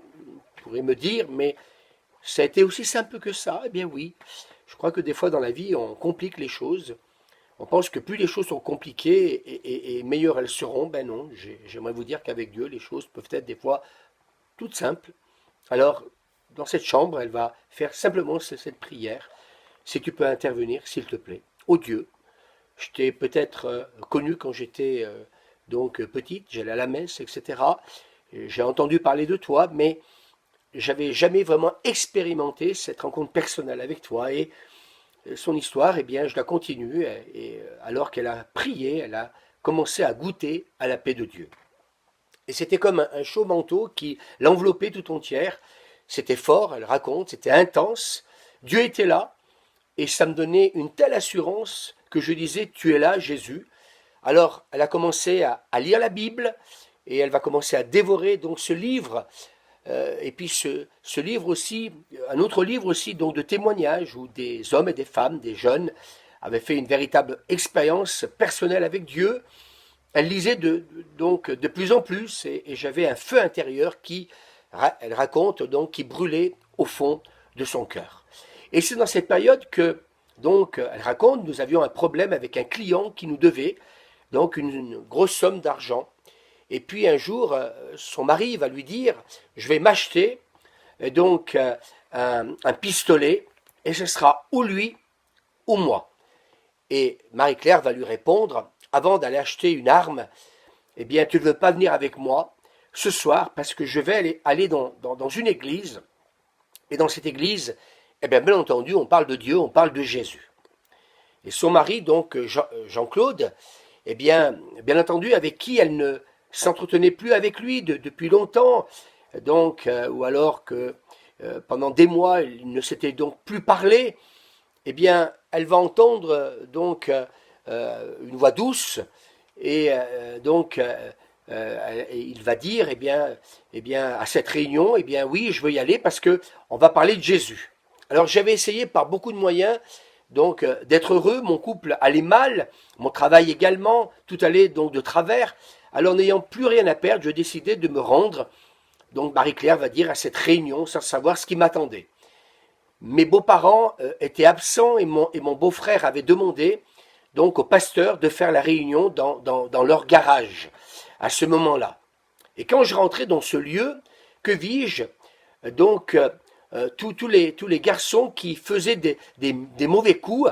pourraient me dire, mais ça a été aussi simple que ça. Eh bien oui, je crois que des fois dans la vie, on complique les choses. On pense que plus les choses sont compliquées et meilleures elles seront. Ben non, j'aimerais vous dire qu'avec Dieu, les choses peuvent être des fois toutes simples. Alors, dans cette chambre, elle va faire simplement cette prière. Si tu peux intervenir, s'il te plaît. Oh Dieu, je t'ai peut-être connu quand j'étais donc petite, j'allais à la messe, etc. J'ai entendu parler de toi, mais j'avais jamais vraiment expérimenté cette rencontre personnelle avec toi. Et son histoire, eh bien, je la continue. Et alors qu'elle a prié, elle a commencé à goûter à la paix de Dieu. Et c'était comme un chaud manteau qui l'enveloppait tout entière. C'était fort, elle raconte, c'était intense. Dieu était là, et ça me donnait une telle assurance que je disais, tu es là, Jésus. Alors, elle a commencé à lire la Bible, et elle va commencer à dévorer donc ce livre, et puis ce livre aussi, un autre livre aussi donc de témoignages, où des hommes et des femmes, des jeunes, avaient fait une véritable expérience personnelle avec Dieu. Elle lisait donc de plus en plus, et j'avais un feu intérieur elle raconte donc, qui brûlait au fond de son cœur. Et c'est dans cette période que, donc, elle raconte, nous avions un problème avec un client qui nous devait donc une grosse somme d'argent. Et puis un jour, son mari va lui dire, je vais m'acheter donc un pistolet, et ce sera ou lui ou moi. Et Marie-Claire va lui répondre, avant d'aller acheter une arme, eh bien, tu ne veux pas venir avec moi ce soir parce que je vais aller dans une église. Et dans cette église, eh bien entendu, on parle de Dieu, on parle de Jésus. Et son mari, donc Jean-Claude, eh bien entendu, avec qui elle s'entretenait plus avec lui depuis longtemps, donc, ou alors que pendant des mois, il ne s'était donc plus parlé, eh bien, elle va entendre donc une voix douce, et il va dire, eh bien, à cette réunion, eh bien, oui, je veux y aller parce que on va parler de Jésus. Alors, j'avais essayé par beaucoup de moyens, donc, d'être heureux. Mon couple allait mal, mon travail également, tout allait donc de travers. Alors, n'ayant plus rien à perdre, je décidai de me rendre. Donc, Marie-Claire va dire à cette réunion sans savoir ce qui m'attendait. Mes beaux-parents étaient absents et mon beau-frère avait demandé donc au pasteur de faire la réunion dans leur garage à ce moment-là. Et quand je rentrais dans ce lieu, que vis-je? Donc tous les garçons qui faisaient des mauvais coups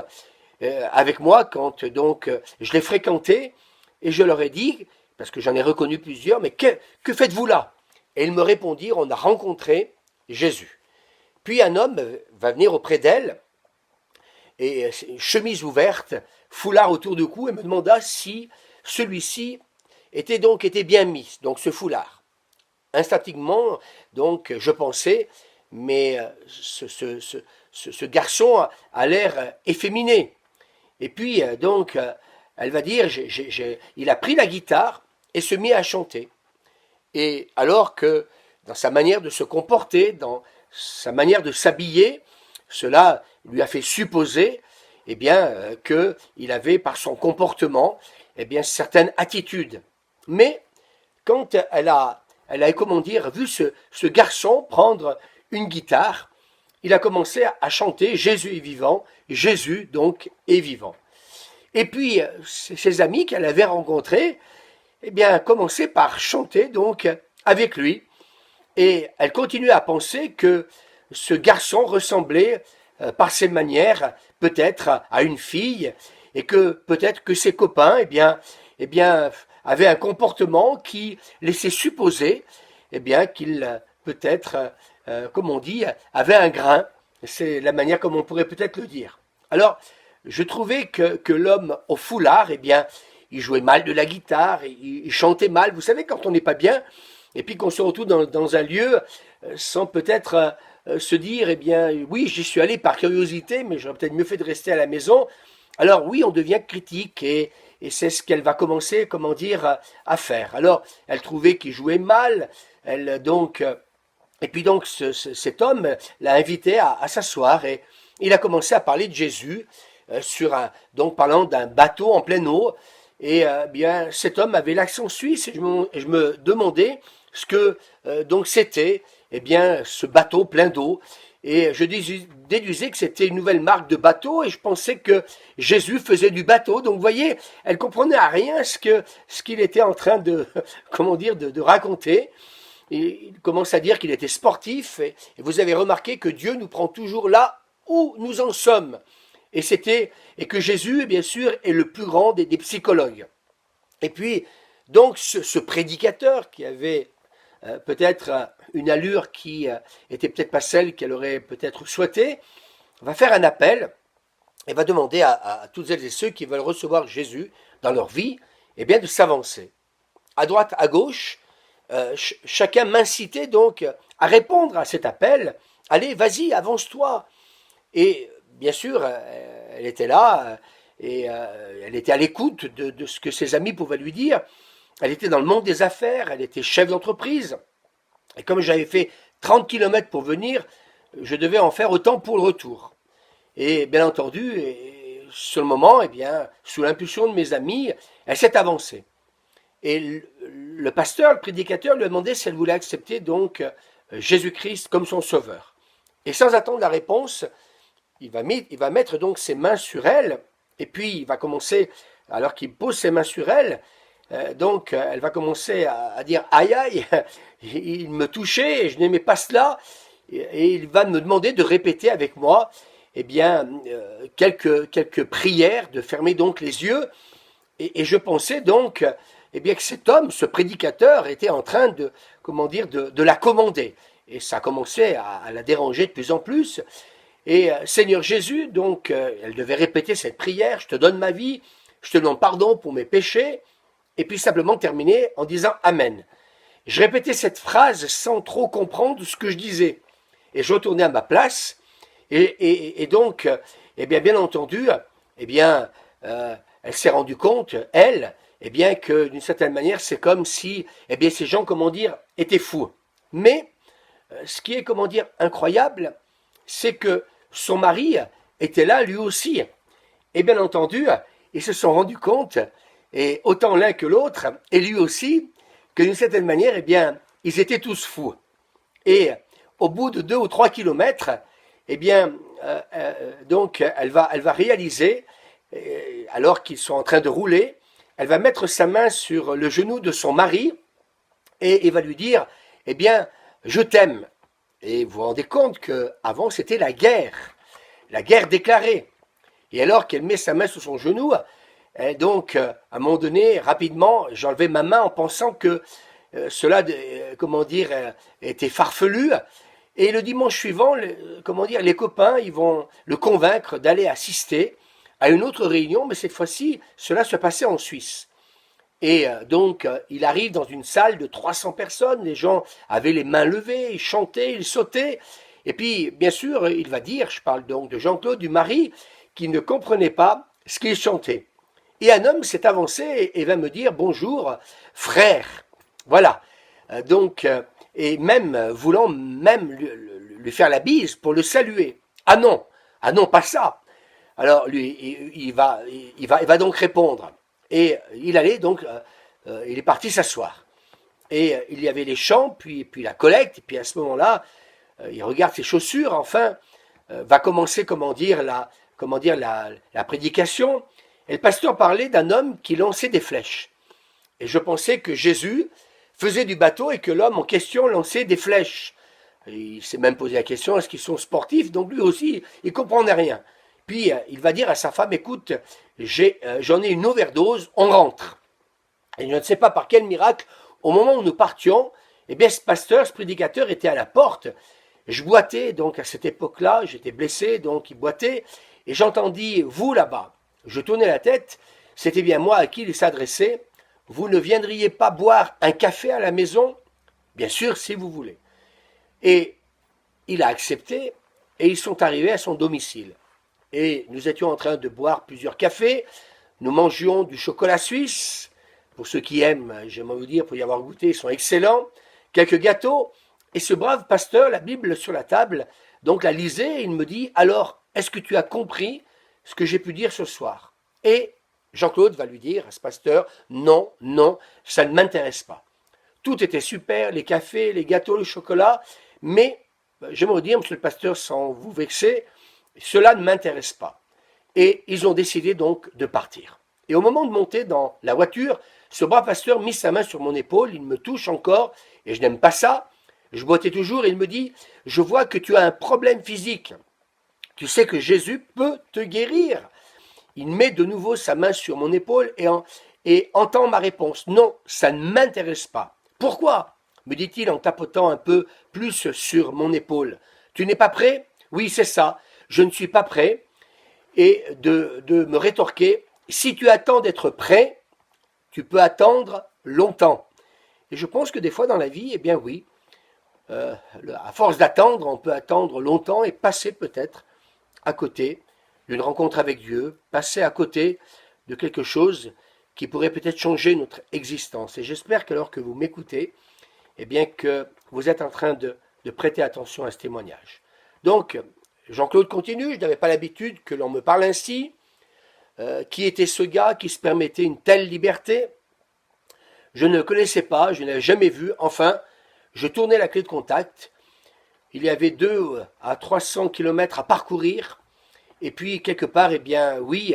avec moi quand donc je les fréquentais, et je leur ai dit, parce que j'en ai reconnu plusieurs, mais que faites-vous là? Et ils me répondirent, on a rencontré Jésus. Puis un homme va venir auprès d'elle, et chemise ouverte, foulard autour du cou, et me demanda si celui-ci était bien mis, donc ce foulard. Instinctivement, donc je pensais, mais ce garçon a l'air efféminé. Et puis donc elle va dire, il a pris la guitare et se mit à chanter. Et alors que dans sa manière de se comporter, dans sa manière de s'habiller, cela lui a fait supposer eh bien, qu'il avait par son comportement eh bien, certaines attitudes. Mais quand elle a comment dire, vu ce garçon prendre une guitare, il a commencé à chanter « Jésus est vivant », Jésus donc est vivant. Et puis ses amis qu'elle avait rencontrés eh bien, commençaient par chanter donc avec lui. Et elle continuait à penser que ce garçon ressemblait par ses manières peut-être à une fille, et que peut-être que ses copains eh bien, avaient un comportement qui laissait supposer eh bien, qu'il peut-être, comme on dit, avait un grain. C'est la manière comme on pourrait peut-être le dire. Alors, je trouvais que l'homme au foulard, eh bien, il jouait mal de la guitare, il chantait mal. Vous savez, quand on n'est pas bien, et puis qu'on se retrouve dans un lieu sans peut-être se dire, eh bien, oui, j'y suis allé par curiosité, mais j'aurais peut-être mieux fait de rester à la maison. Alors oui, on devient critique, et c'est ce qu'elle va commencer, comment dire, à faire. Alors, elle trouvait qu'il jouait mal, et puis donc cet homme l'a invité à s'asseoir, et il a commencé à parler de Jésus, donc parlant d'un bateau en pleine eau, et bien cet homme avait l'accent suisse, et je me demandais ce que donc c'était, eh bien, ce bateau plein d'eau. Et je déduisais que c'était une nouvelle marque de bateau, et je pensais que Jésus faisait du bateau. Donc vous voyez, elle comprenait à rien ce qu'il était en train de, comment dire, de raconter. Et il commence à dire qu'il était sportif, et vous avez remarqué que Dieu nous prend toujours là où nous en sommes. Et que Jésus, bien sûr, est le plus grand des psychologues. Et puis, donc, ce prédicateur qui avait peut-être une allure qui était peut-être pas celle qu'elle aurait peut-être souhaité, va faire un appel et va demander à toutes celles et ceux qui veulent recevoir Jésus dans leur vie, eh bien, de s'avancer. À droite, à gauche, chacun m'incitait donc à répondre à cet appel. Allez, vas-y, avance-toi. Et bien sûr, elle était là, et elle était à l'écoute de ce que ses amis pouvaient lui dire. Elle était dans le monde des affaires, elle était chef d'entreprise. Et comme j'avais fait 30 km pour venir, je devais en faire autant pour le retour. Et bien entendu, sur le moment, eh bien, sous l'impulsion de mes amis, elle s'est avancée. Et le pasteur, le prédicateur, lui a demandé si elle voulait accepter donc Jésus-Christ comme son sauveur. Et sans attendre la réponse, il va mettre donc ses mains sur elle, et puis il va commencer, alors qu'il pose ses mains sur elle, donc elle va commencer à dire aïe aïe, il me touchait et je n'aimais pas cela, et il va me demander de répéter avec moi eh bien quelques prières, de fermer donc les yeux, et je pensais donc eh bien que cet homme, ce prédicateur, était en train de la commander, et ça commençait à la déranger de plus en plus. Et Seigneur Jésus, donc elle devait répéter cette prière, je te donne ma vie, je te demande pardon pour mes péchés. et puis simplement terminer en disant Amen. Je répétais cette phrase sans trop comprendre ce que je disais. Et je retournais à ma place, et donc, eh bien entendu, eh bien, elle s'est rendue compte, elle, eh bien, que d'une certaine manière, c'est comme si, eh bien, ces gens, comment dire, étaient fous. Mais, ce qui est, comment dire, incroyable, c'est que son mari était là, lui aussi. Et bien entendu, ils se sont rendus compte, et autant l'un que l'autre, et lui aussi, que d'une certaine manière, eh bien, ils étaient tous fous. Et au bout de 2 ou 3 kilomètres, eh bien, donc, elle va réaliser, alors qu'ils sont en train de rouler, elle va mettre sa main sur le genou de son mari et va lui dire, eh bien, je t'aime. Et vous vous rendez compte qu'avant, c'était la guerre déclarée. Et alors qu'elle met sa main sur son genou, donc, à un moment donné, rapidement, j'enlevais ma main en pensant que cela, comment dire, était farfelu. Et le dimanche suivant, comment dire, les copains, ils vont le convaincre d'aller assister à une autre réunion, mais cette fois-ci, cela se passait en Suisse. Et donc, il arrive dans une salle de 300 personnes, les gens avaient les mains levées, ils chantaient, ils sautaient. Et puis, bien sûr, il va dire, je parle donc de Jean-Claude, du mari, qui ne comprenait pas ce qu'il chantait. Et un homme s'est avancé et va me dire, bonjour, frère. Voilà. Donc, et même voulant même lui faire la bise pour le saluer. Ah non, pas ça. Alors lui, il va donc répondre. Et il allait donc, il est parti s'asseoir. Et il y avait les chants, puis la collecte, et puis à ce moment-là, il regarde ses chaussures, enfin, va commencer, comment dire, la prédication. Et le pasteur parlait d'un homme qui lançait des flèches. Et je pensais que Jésus faisait du bateau et que l'homme en question lançait des flèches. Et il s'est même posé la question, est-ce qu'ils sont sportifs? Donc lui aussi, il ne comprenait rien. Puis il va dire à sa femme, écoute, j'en ai une overdose, on rentre. Et je ne sais pas par quel miracle, au moment où nous partions, eh bien ce pasteur, ce prédicateur était à la porte. Je boitais, donc à cette époque-là, j'étais blessé, donc il boitait, et j'entendis, vous là-bas. Je tournais la tête, c'était bien moi à qui il s'adressait. Vous ne viendriez pas boire un café à la maison? Bien sûr, si vous voulez. Et il a accepté, et ils sont arrivés à son domicile. Et nous étions en train de boire plusieurs cafés, nous mangions du chocolat suisse, pour ceux qui aiment, j'aimerais vous dire, pour y avoir goûté, ils sont excellents, quelques gâteaux, et ce brave pasteur, la Bible sur la table, donc la lisait, et il me dit, alors, est-ce que tu as compris ce que j'ai pu dire ce soir? Et Jean-Claude va lui dire à ce pasteur, non, ça ne m'intéresse pas. Tout était super, les cafés, les gâteaux, le chocolat, mais j'aimerais vous dire, monsieur le pasteur, sans vous vexer, cela ne m'intéresse pas. Et ils ont décidé donc de partir. Et au moment de monter dans la voiture, ce brave pasteur mit sa main sur mon épaule, il me touche encore, et je n'aime pas ça. Je boitais toujours, et il me dit, je vois que tu as un problème physique. Tu sais que Jésus peut te guérir. Il met de nouveau sa main sur mon épaule et entend ma réponse. Non, ça ne m'intéresse pas. Pourquoi? Me dit-il en tapotant un peu plus sur mon épaule. Tu n'es pas prêt? Oui, c'est ça. Je ne suis pas prêt. Et de me rétorquer, si tu attends d'être prêt, tu peux attendre longtemps. Et je pense que des fois dans la vie, eh bien oui, à force d'attendre, on peut attendre longtemps et passer peut-être à côté d'une rencontre avec Dieu, passer à côté de quelque chose qui pourrait peut-être changer notre existence. Et j'espère qu'alors que vous m'écoutez, eh bien que vous êtes en train de prêter attention à ce témoignage. Donc, Jean-Claude continue, je n'avais pas l'habitude que l'on me parle ainsi. Qui était ce gars qui se permettait une telle liberté? Je ne le connaissais pas, je ne l'avais jamais vu. Enfin, je tournais la clé de contact. Il y avait 200 à 300 kilomètres à parcourir. Et puis, quelque part, eh bien, oui,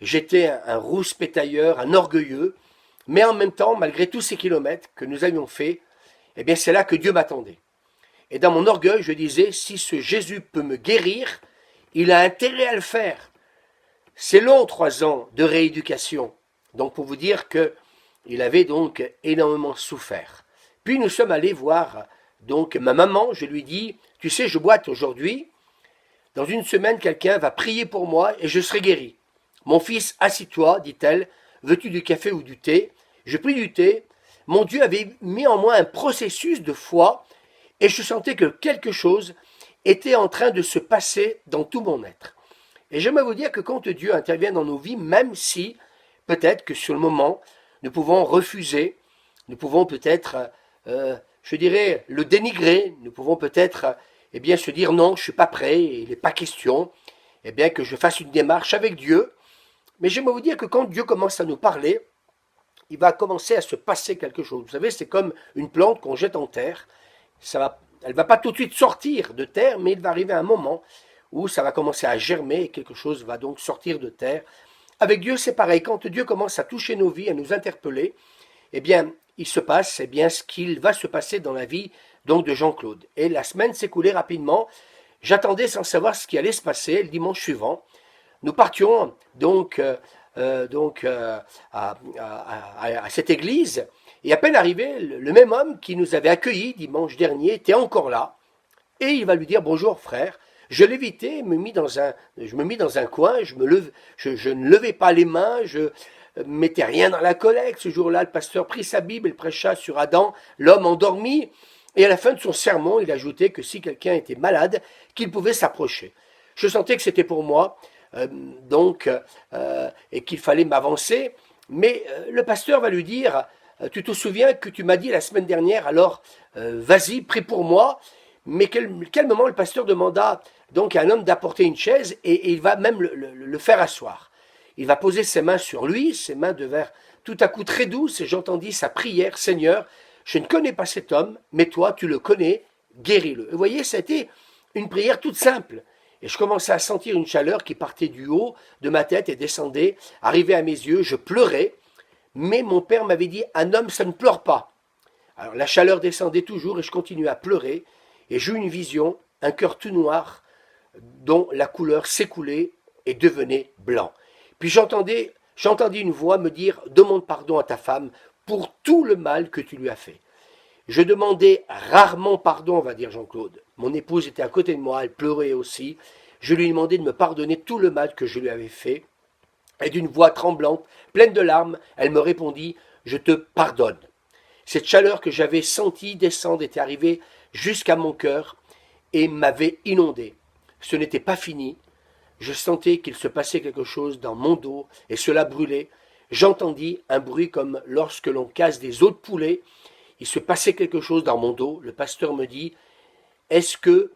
j'étais un rouspétailleur, un orgueilleux. Mais en même temps, malgré tous ces kilomètres que nous avions faits, eh bien, c'est là que Dieu m'attendait. Et dans mon orgueil, je disais, si ce Jésus peut me guérir, il a intérêt à le faire. C'est long, 3 ans de rééducation. Donc, pour vous dire qu'il avait donc énormément souffert. Puis, nous sommes allés voir donc ma maman. Je lui dis, tu sais, je boite aujourd'hui. Dans une semaine, quelqu'un va prier pour moi et je serai guéri. Mon fils, assis-toi, dit-elle. Veux-tu du café ou du thé? je pris du thé, mon Dieu avait mis en moi un processus de foi et je sentais que quelque chose était en train de se passer dans tout mon être. Et j'aimerais vous dire que quand Dieu intervient dans nos vies, même si peut-être que sur le moment, nous pouvons refuser, nous pouvons peut-être, je dirais, le dénigrer, nous pouvons peut-être eh bien, se dire non, je ne suis pas prêt, il n'est pas question eh bien, que je fasse une démarche avec Dieu. Mais j'aimerais vous dire que quand Dieu commence à nous parler, il va commencer à se passer quelque chose. Vous savez, c'est comme une plante qu'on jette en terre. Elle ne va pas tout de suite sortir de terre, mais il va arriver un moment où ça va commencer à germer et quelque chose va donc sortir de terre. Avec Dieu, c'est pareil. Quand Dieu commence à toucher nos vies, à nous interpeller, eh bien, il se passe ce qu'il va se passer dans la vie donc de Jean-Claude. Et la semaine s'est écoulée rapidement. J'attendais sans savoir ce qui allait se passer. Le dimanche suivant, nous partions donc à cette église. Et à peine arrivé, le même homme qui nous avait accueillis dimanche dernier était encore là. Et il va lui dire « Bonjour frère ». Je l'évitais, je me mis dans un coin, je ne levais pas les mains, je mettais rien dans la collecte. Ce jour-là, le pasteur prit sa Bible et prêcha sur Adam, l'homme endormi. Et à la fin de son sermon, il ajoutait que si quelqu'un était malade, qu'il pouvait s'approcher. Je sentais que c'était pour moi, et qu'il fallait m'avancer. Mais le pasteur va lui dire « Tu te souviens que tu m'as dit la semaine dernière, alors vas-y, prie pour moi ». Mais quel moment le pasteur demanda donc à un homme d'apporter une chaise et il va même le faire asseoir. Il va poser ses mains sur lui, ses mains devinrent tout à coup très douces et j'entendis sa prière « Seigneur, je ne connais pas cet homme, mais toi tu le connais, guéris-le ». Vous voyez, ça a été une prière toute simple. Et je commençais à sentir une chaleur qui partait du haut de ma tête et descendait, arrivait à mes yeux, je pleurais. Mais mon père m'avait dit « Un homme, ça ne pleure pas ». Alors la chaleur descendait toujours et je continuais à pleurer. Et j'eus une vision, un cœur tout noir, dont la couleur s'écoulait et devenait blanc. Puis j'entendis une voix me dire « Demande pardon à ta femme pour tout le mal que tu lui as fait ». Je demandais rarement pardon, va dire Jean-Claude. Mon épouse était à côté de moi, elle pleurait aussi. Je lui demandais de me pardonner tout le mal que je lui avais fait. Et d'une voix tremblante, pleine de larmes, elle me répondit « Je te pardonne ». Cette chaleur que j'avais sentie descendre était arrivée jusqu'à mon cœur et m'avait inondé. Ce n'était pas fini. Je sentais qu'il se passait quelque chose dans mon dos et cela brûlait. J'entendis un bruit comme lorsque l'on casse des os de poulet. Il se passait quelque chose dans mon dos. Le pasteur me dit « Est-ce que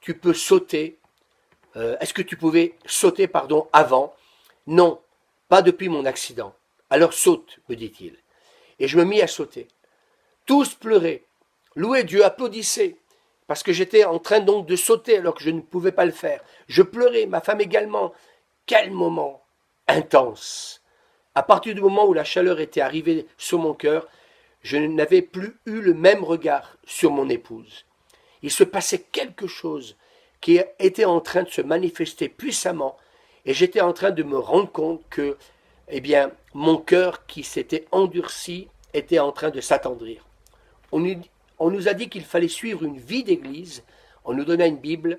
tu peux sauter Est-ce que tu pouvais sauter, avant ?»« Non, pas depuis mon accident. »« Alors saute, me dit-il. » Et je me mis à sauter. Tous pleuraient. Louez Dieu, applaudissez, parce que j'étais en train donc de sauter alors que je ne pouvais pas le faire. Je pleurais, ma femme également. Quel moment intense! À partir du moment où la chaleur était arrivée sur mon cœur, je n'avais plus eu le même regard sur mon épouse. Il se passait quelque chose qui était en train de se manifester puissamment et j'étais en train de me rendre compte que, mon cœur qui s'était endurci était en train de s'attendrir. On nous a dit qu'il fallait suivre une vie d'église. On nous donna une Bible,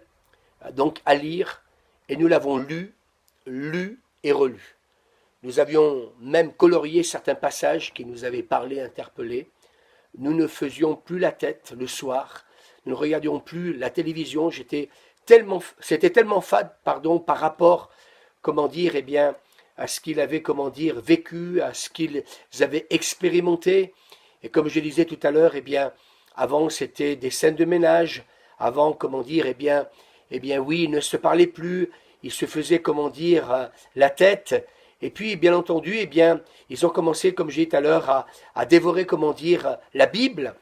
donc à lire, et nous l'avons lue et relue. Nous avions même colorié certains passages qui nous avaient parlé, interpellés. Nous ne faisions plus la tête le soir. Nous ne regardions plus la télévision. C'était tellement fade, par rapport, à ce qu'ils avaient, vécu, à ce qu'ils avaient expérimenté. Et comme je disais tout à l'heure, avant, c'était des scènes de ménage. Avant, oui, ils ne se parlaient plus. Ils se faisaient, la tête. Et puis, bien entendu, ils ont commencé, comme j'ai dit tout à l'heure, à dévorer, la Bible.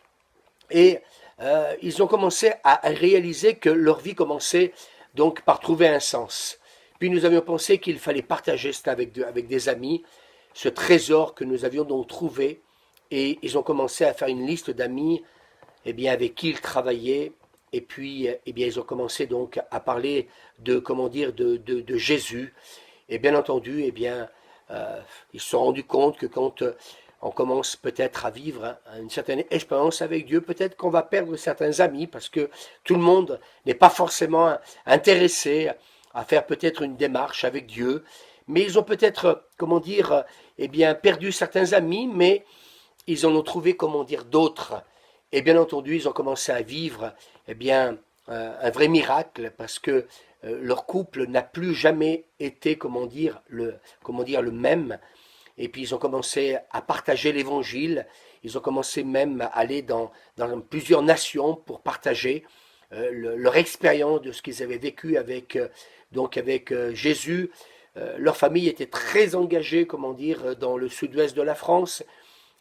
Et ils ont commencé à réaliser que leur vie commençait donc par trouver un sens. Puis nous avions pensé qu'il fallait partager cela avec des amis, ce trésor que nous avions donc trouvé. Et ils ont commencé à faire une liste d'amis avec qui ils travaillaient, et puis ils ont commencé donc à parler de Jésus, et bien entendu, ils se sont rendus compte que quand on commence peut-être à vivre une certaine expérience avec Dieu, peut-être qu'on va perdre certains amis, parce que tout le monde n'est pas forcément intéressé à faire peut-être une démarche avec Dieu, mais ils ont peut-être, eh bien, perdu certains amis, mais ils en ont trouvé, comment dire, d'autres. Et bien entendu, ils ont commencé à vivre, eh bien, un vrai miracle, parce que leur couple n'a plus jamais été, comment dire, le même. Et puis ils ont commencé à partager l'évangile. Ils ont commencé même à aller dans plusieurs nations pour partager leur expérience de ce qu'ils avaient vécu avec Jésus. Leur famille était très engagée, comment dire, dans le sud-ouest de la France.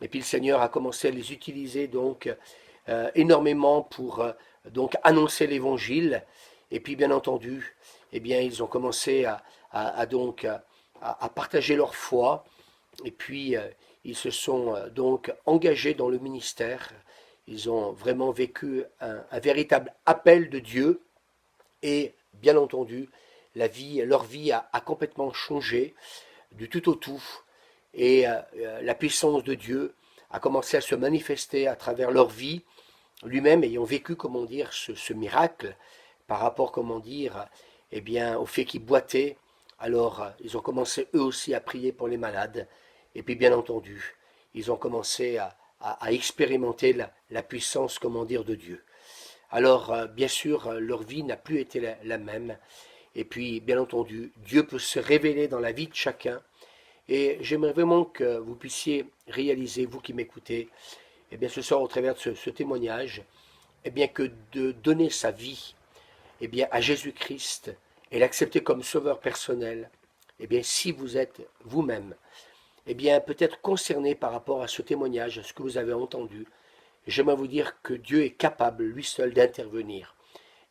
Et puis le Seigneur a commencé à les utiliser donc énormément pour donc annoncer l'évangile. Et puis bien entendu, eh bien ils ont commencé à partager leur foi. Et puis ils se sont donc engagés dans le ministère. Ils ont vraiment vécu un véritable appel de Dieu. Et bien entendu, leur vie a complètement changé du tout au tout. Et la puissance de Dieu a commencé à se manifester à travers leur vie, lui-même ayant vécu, comment dire, ce miracle par rapport, comment dire, eh bien, au fait qu'ils boitaient. Alors, ils ont commencé eux aussi à prier pour les malades. Et puis, bien entendu, ils ont commencé à expérimenter la puissance, comment dire, de Dieu. Alors, bien sûr, leur vie n'a plus été la même. Et puis, bien entendu, Dieu peut se révéler dans la vie de chacun. Et j'aimerais vraiment que vous puissiez réaliser, vous qui m'écoutez, eh bien, ce soir, au travers de ce témoignage, eh bien, que de donner sa vie, eh bien, à Jésus-Christ et l'accepter comme sauveur personnel, eh bien, si vous êtes vous-même, eh bien, peut-être concerné par rapport à ce témoignage, à ce que vous avez entendu, j'aimerais vous dire que Dieu est capable, lui seul, d'intervenir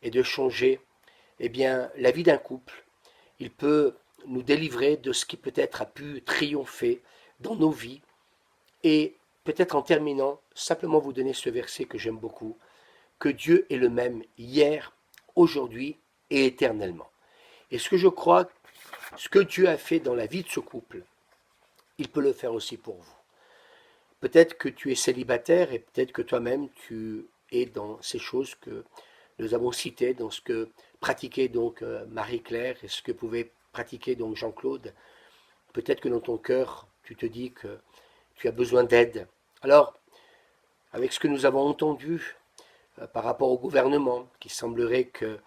et de changer, eh bien, la vie d'un couple. Il peut nous délivrer de ce qui peut-être a pu triompher dans nos vies. Et peut-être en terminant, simplement vous donner ce verset que j'aime beaucoup, que Dieu est le même hier, aujourd'hui et éternellement. Et ce que je crois, ce que Dieu a fait dans la vie de ce couple, il peut le faire aussi pour vous. Peut-être que tu es célibataire et peut-être que toi-même tu es dans ces choses que nous avons citées, dans ce que pratiquait donc Marie-Claire et ce que pouvait pratiquer donc Jean-Claude. Peut-être que dans ton cœur, tu te dis que tu as besoin d'aide. Alors, avec ce que nous avons entendu par rapport au gouvernement, qui semblerait que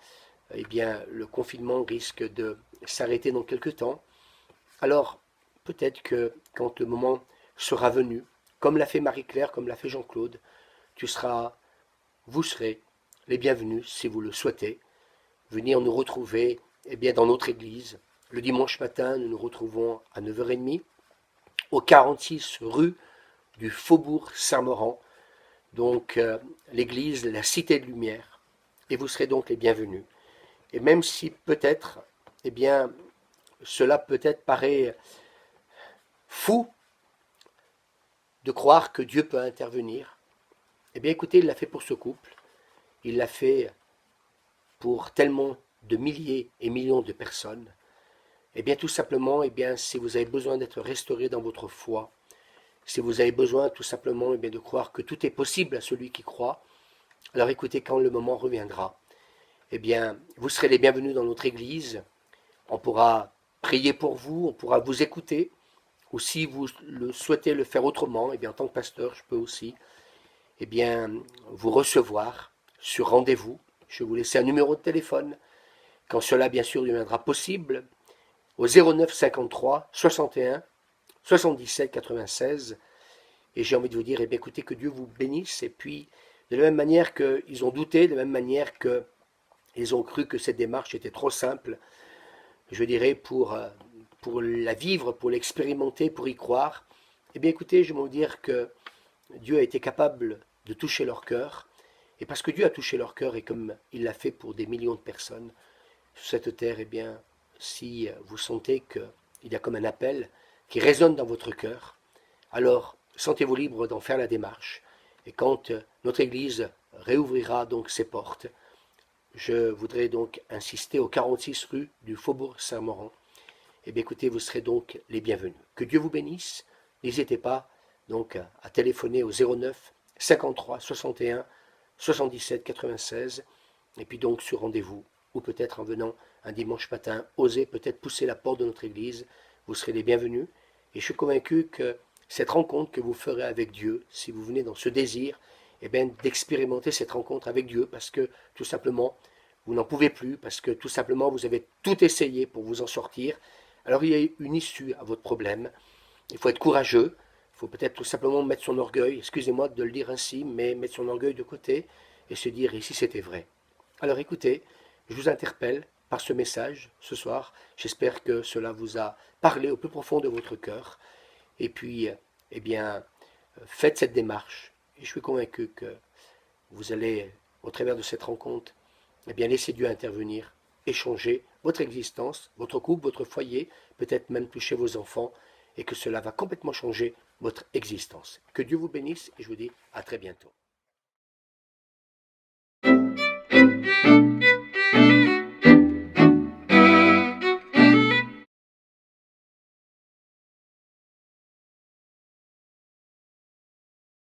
eh bien, le confinement risque de s'arrêter dans quelque temps, alors peut-être que quand le moment sera venu, comme l'a fait Marie-Claire, comme l'a fait Jean-Claude, vous serez les bienvenus, si vous le souhaitez, venir nous retrouver eh bien, dans notre église. Le dimanche matin, nous nous retrouvons à 9h30 au 46 rue du Faubourg Saint-Maurent, donc l'église, la Cité de Lumière, et vous serez donc les bienvenus. Et même si peut-être, eh bien, cela peut-être paraît fou de croire que Dieu peut intervenir, eh bien écoutez, il l'a fait pour ce couple, il l'a fait pour tellement de milliers et millions de personnes. Eh bien tout simplement, eh bien, si vous avez besoin d'être restauré dans votre foi, si vous avez besoin tout simplement eh bien, de croire que tout est possible à celui qui croit, alors écoutez, quand le moment reviendra, eh bien, vous serez les bienvenus dans notre église, on pourra prier pour vous, on pourra vous écouter, ou si vous souhaitez le faire autrement, eh bien, en tant que pasteur, je peux aussi eh bien, vous recevoir sur rendez-vous. Je vais vous laisser un numéro de téléphone, quand cela bien sûr deviendra possible, au 09 53 61 77 96. Et j'ai envie de vous dire, eh bien, écoutez, que Dieu vous bénisse. Et puis, de la même manière qu'ils ont douté, de la même manière qu'ils ont cru que cette démarche était trop simple, je dirais, pour la vivre, pour l'expérimenter, pour y croire, eh bien, écoutez, je vais vous dire que Dieu a été capable de toucher leur cœur. Et parce que Dieu a touché leur cœur, et comme il l'a fait pour des millions de personnes sur cette terre, eh bien, si vous sentez qu'il y a comme un appel qui résonne dans votre cœur, alors sentez-vous libre d'en faire la démarche. Et quand notre Église réouvrira donc ses portes, je voudrais donc insister au 46 rue du Faubourg Saint-Maurent. Eh bien écoutez, vous serez donc les bienvenus. Que Dieu vous bénisse. N'hésitez pas donc à téléphoner au 09 53 61 77 96. Et puis donc sur rendez-vous, ou peut-être en venant un dimanche matin, osez peut-être pousser la porte de notre église. Vous serez les bienvenus. Et je suis convaincu que cette rencontre que vous ferez avec Dieu, si vous venez dans ce désir, eh bien, d'expérimenter cette rencontre avec Dieu, parce que tout simplement, vous n'en pouvez plus, parce que tout simplement, vous avez tout essayé pour vous en sortir. Alors il y a une issue à votre problème. Il faut être courageux. Il faut peut-être tout simplement mettre son orgueil, excusez-moi de le dire ainsi, mais mettre son orgueil de côté et se dire, et si c'était vrai? Alors écoutez, je vous interpelle par ce message ce soir. J'espère que cela vous a parlé au plus profond de votre cœur. Et puis, eh bien, faites cette démarche. Et je suis convaincu que vous allez, au travers de cette rencontre, eh bien, laisser Dieu intervenir et changer votre existence, votre couple, votre foyer, peut-être même toucher vos enfants, et que cela va complètement changer votre existence. Que Dieu vous bénisse et je vous dis à très bientôt.